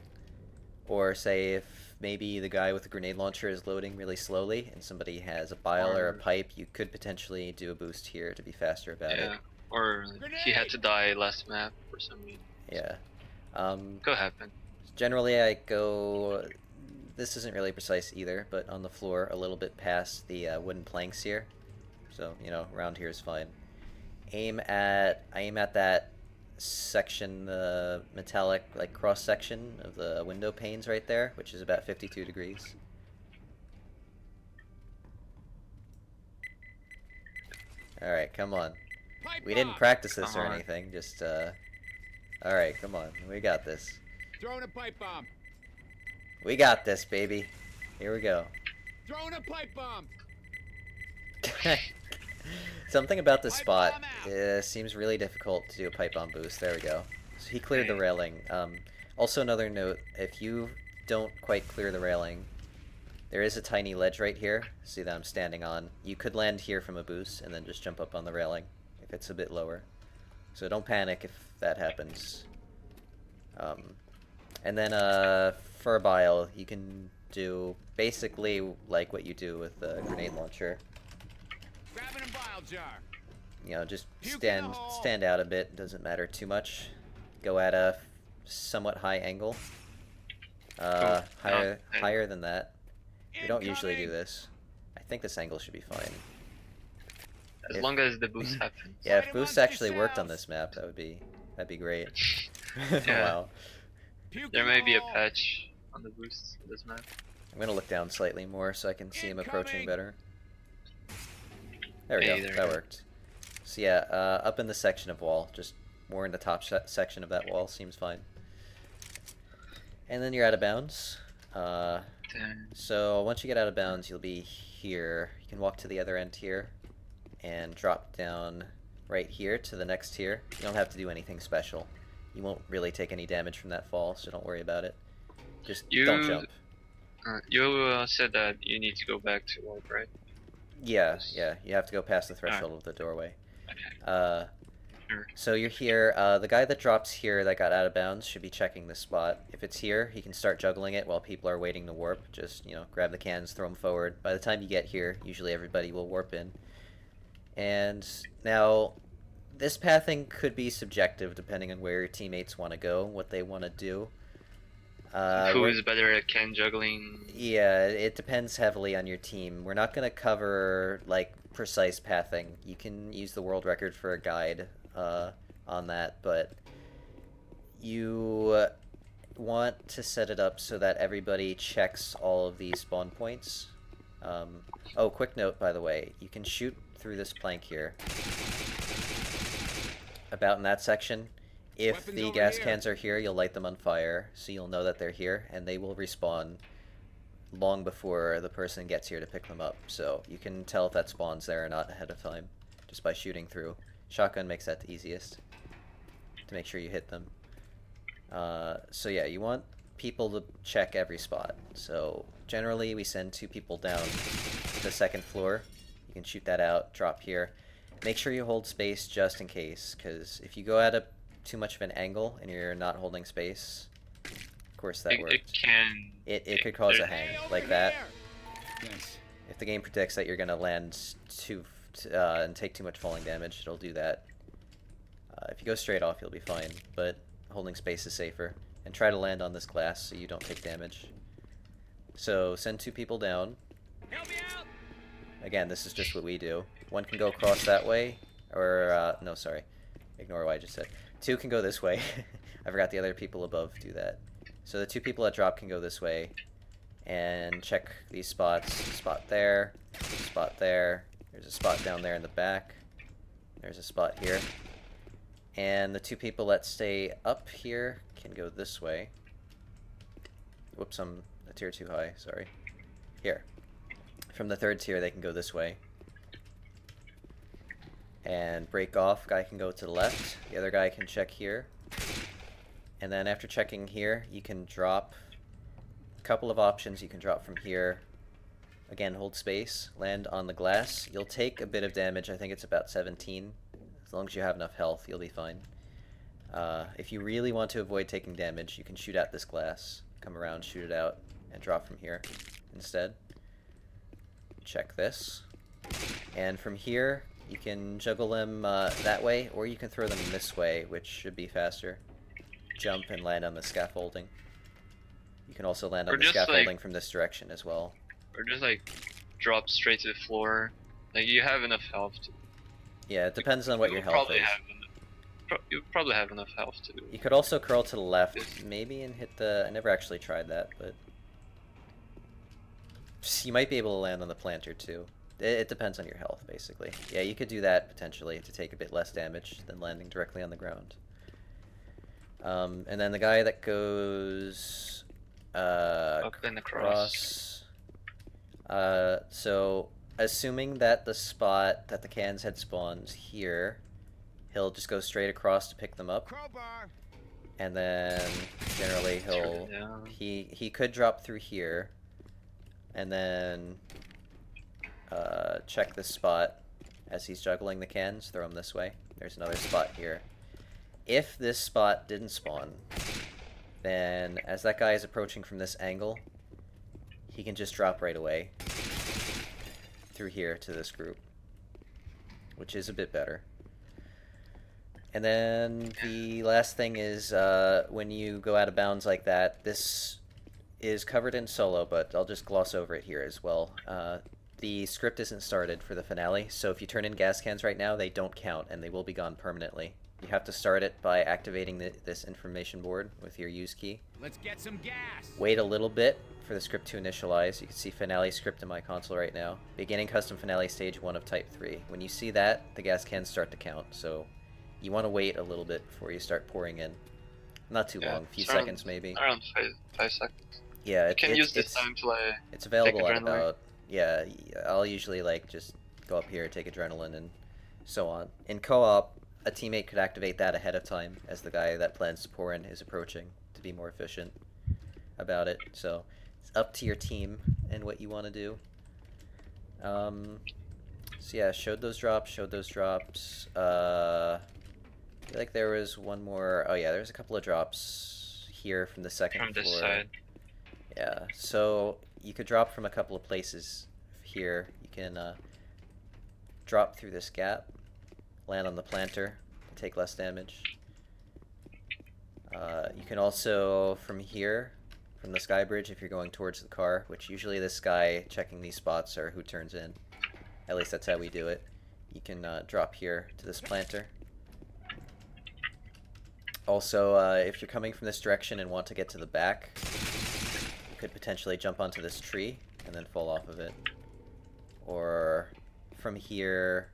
or say if maybe the guy with the grenade launcher is loading really slowly and somebody has a bile or a pipe, you could potentially do a boost here to be faster about it. Yeah, or he had to die last map for some reason. Yeah. Could happen. Generally I go, this isn't really precise either, but on the floor a little bit past the wooden planks here. So, you know, around here is fine. I aim at that section, the metallic like cross section of the window panes right there, which is about 52 degrees. Alright, come on. We didn't practice this or anything, just alright, come on. We got this. Throwing a pipe bomb. We got this, baby. Here we go. Throwing a pipe bomb. Something about this spot seems really difficult to do a pipe bomb boost. There we go. So he cleared the railing. Also another note, if you don't quite clear the railing, there is a tiny ledge right here, see that I'm standing on. You could land here from a boost and then just jump up on the railing if it's a bit lower. So don't panic if that happens. And then for a bile, you can do basically like what you do with the grenade launcher. Grabbing a bile jar. You know, just stand out a bit, doesn't matter too much. Go at a somewhat high angle. Higher than that. We don't usually do this. I think this angle should be fine. As long as the boost happens. Yeah, if boosts actually worked on this map, that'd be great. Wow. There may be a patch on the boosts on this map. I'm gonna look down slightly more so I can see him approaching better. There we go, that worked. So yeah, up in the section of wall, just more in the top section of that wall seems fine. And then you're out of bounds. So once you get out of bounds, you'll be here. You can walk to the other end here and drop down right here to the next tier. You don't have to do anything special. You won't really take any damage from that fall, so don't worry about it. Just don't jump. You said that you need to go back to warp, right? Yeah, you have to go past the threshold of the doorway. Okay. Sure. So you're here. The guy that drops here that got out of bounds should be checking this spot. If it's here, he can start juggling it while people are waiting to warp. Just, you know, grab the cans, throw them forward. By the time you get here, usually everybody will warp in. And now, this pathing could be subjective depending on where your teammates want to go, what they want to do. Who is better at can juggling? Yeah, it depends heavily on your team. We're not going to cover, like, precise pathing. You can use the world record for a guide on that, but you want to set it up so that everybody checks all of these spawn points. Oh, quick note, by the way. You can shoot through this plank here. About in that section. If the gas cans are here, you'll light them on fire, so you'll know that they're here, and they will respawn long before the person gets here to pick them up. So you can tell if that spawn's there or not ahead of time, just by shooting through. Shotgun makes that the easiest, to make sure you hit them. So yeah, you want people to check every spot. So generally we send 2 people down to the 2nd floor. You can shoot that out, drop here. Make sure you hold space just in case, because if you go at too much of an angle and you're not holding space, of course that works. It could cause a hang like that. Yes. If the game predicts that you're gonna land and take too much falling damage, it'll do that. If you go straight off, you'll be fine, but holding space is safer. And try to land on this glass so you don't take damage. So send 2 people down. Help me out. Again, this is just what we do. 1 can go across that way, or no, sorry, ignore what I just said. 2 can go this way. I forgot the other people above do that. So the 2 people that drop can go this way and check these spots. Spot there, spot there. There's a spot down there in the back. There's a spot here. And the 2 people that stay up here can go this way. Whoops, I'm a tier too high, sorry. Here. From the 3rd tier, they can go this way. And break off, guy can go to the left. The other guy can check here. And then after checking here, you can drop a couple of options. You can drop from here. Again, hold space, land on the glass. You'll take a bit of damage, I think it's about 17. As long as you have enough health, you'll be fine. If you really want to avoid taking damage, you can shoot at this glass. Come around, shoot it out, and drop from here instead. Check this. And from here, you can juggle them that way, or you can throw them this way, which should be faster. Jump and land on the scaffolding. You can also land on the scaffolding from this direction as well. Or just like drop straight to the floor. Like you have enough health to. Yeah, it depends on what your health is. You probably have enough health to. You could also curl to the left, maybe, and hit the. I never actually tried that, but you might be able to land on the planter too. It depends on your health, basically. Yeah, you could do that potentially to take a bit less damage than landing directly on the ground. And then the guy that goes up and across. So assuming that the spot that the cans had spawns here, he'll just go straight across to pick them up. Crowbar. And then generally he could drop through here and then check this spot as he's juggling the cans, throw them this way. There's another spot here. If this spot didn't spawn, then as that guy is approaching from this angle, he can just drop right away through here to this group, which is a bit better. And then the last thing is when you go out of bounds like that, this is covered in solo, but I'll just gloss over it here as well. The script isn't started for the finale, so if you turn in gas cans right now, they don't count and they will be gone permanently. You have to start it by activating this information board with your use key. Let's get some gas. Wait a little bit for the script to initialize. You can see finale script in my console right now. Beginning custom finale stage 1 of type 3. When you see that, the gas cans start to count, so you want to wait a little bit before you start pouring in. Not too long, a few it's around- seconds maybe. Around 5 seconds. Yeah, You can use this time to like. it's available take at adrenaline. about, yeah, I'll usually like just go up here, take adrenaline, and so on. In co-op, a teammate could activate that ahead of time as the guy that plans to pour in is approaching to be more efficient about it. So it's up to your team and what you want to do. So yeah, showed those drops. I feel like there was one more. Oh yeah, there's a couple of drops here from the second From floor. this side. Yeah, so you could drop from a couple of places here. You can drop through this gap, land on the planter, take less damage. You can also, from here, from the sky bridge, if you're going towards the car, which usually this guy checking these spots are who turns in. At least that's how we do it. You can drop here to this planter. Also, if you're coming from this direction and want to get to the back, you could potentially jump onto this tree and then fall off of it. Or from here,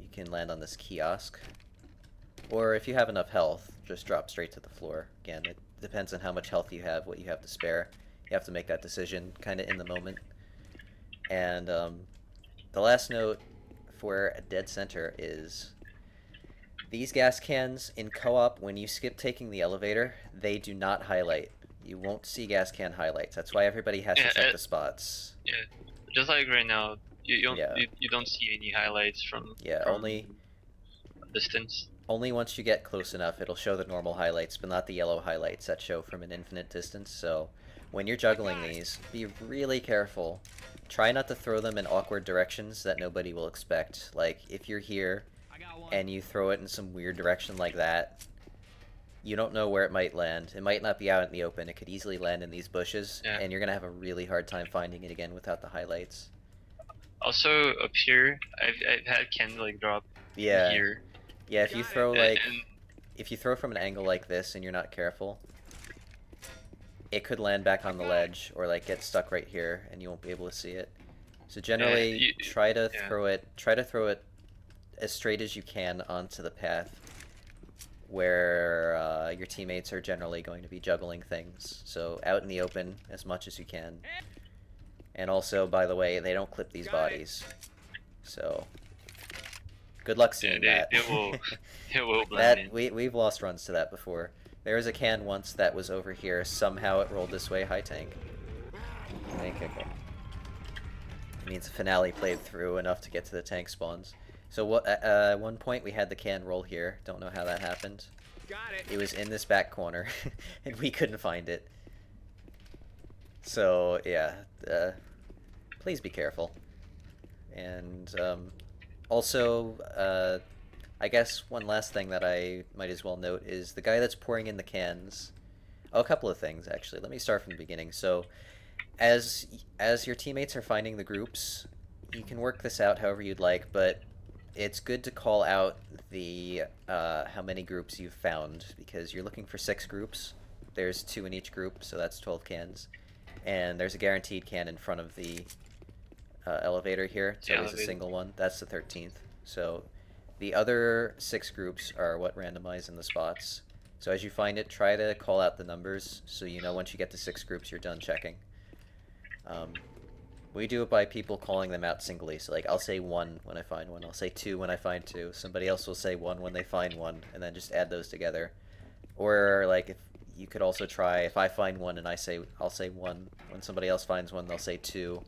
you can land on this kiosk. Or if you have enough health, just drop straight to the floor. Again, it depends on how much health you have, what you have to spare. You have to make that decision kind of in the moment. And the last note for a dead center is these gas cans in co-op, when you skip taking the elevator, they do not highlight. You won't see gas can highlights. That's why everybody has to check the spots. Yeah, just like right now, you don't Yeah. you don't see any highlights from Only distance. only once you get close enough, it'll show the normal highlights, but not the yellow highlights that show from an infinite distance. So when you're juggling these, be really careful. Try not to throw them in awkward directions that nobody will expect. Like, if you're here and you throw it in some weird direction like that, you don't know where it might land. It might not be out in the open. It could easily land in these bushes, and you're going to have a really hard time finding it again without the highlights. Also, up here, I've had Ken like drop here. Yeah, if you throw like, if you throw from an angle like this and you're not careful, it could land back on the ledge or like get stuck right here and you won't be able to see it. So generally, try to throw it as straight as you can onto the path where your teammates are generally going to be juggling things. So out in the open as much as you can. And also, by the way, they don't clip these bodies. So good luck seeing that. It will blend in. We've lost runs to that before. There was a can once that was over here. Somehow it rolled this way. High tank. It means the finale played through enough to get to the tank spawns. So at one point we had the can roll here. Don't know how that happened. Got it. It was in this back corner, and we couldn't find it. So yeah, please be careful. And also, I guess one last thing that I might as well note is the guy that's pouring in the cans. Oh, a couple of things actually. Let me start from the beginning. So, as your teammates are finding the groups, you can work this out however you'd like, but it's good to call out the how many groups you've found, because you're looking for 6 groups. There's 2 in each group, so that's 12 cans, and there's a guaranteed can in front of the elevator here. So there's a single one. That's the 13th. So the other 6 groups are what randomize in the spots. So as you find it, try to call out the numbers so you know once you get to 6 groups you're done checking. We do it by people calling them out singly. So like I'll say 1 when I find 1, I'll say 2 when I find 2. Somebody else will say 1 when they find 1, and then just add those together. Or like if you could also try, if I find 1 and I'll say 1, when somebody else finds 1 they'll say 2.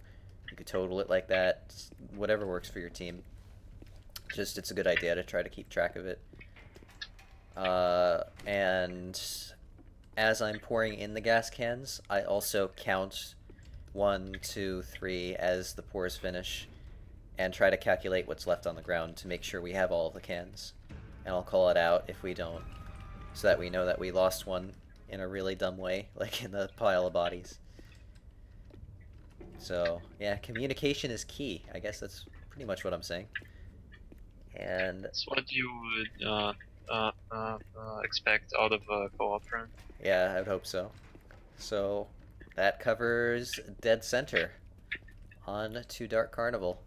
You could total it like that. Whatever works for your team. Just it's a good idea to try to keep track of it. And as I'm pouring in the gas cans, I also count 1, 2, 3 as the pours finish, and try to calculate what's left on the ground to make sure we have all of the cans. And I'll call it out if we don't, so that we know that we lost one in a really dumb way, like in the pile of bodies. So yeah, communication is key. I guess that's pretty much what I'm saying. And that's what you would expect out of a co-op run. Yeah, I would hope so. So that covers Dead Center. On to Dark Carnival.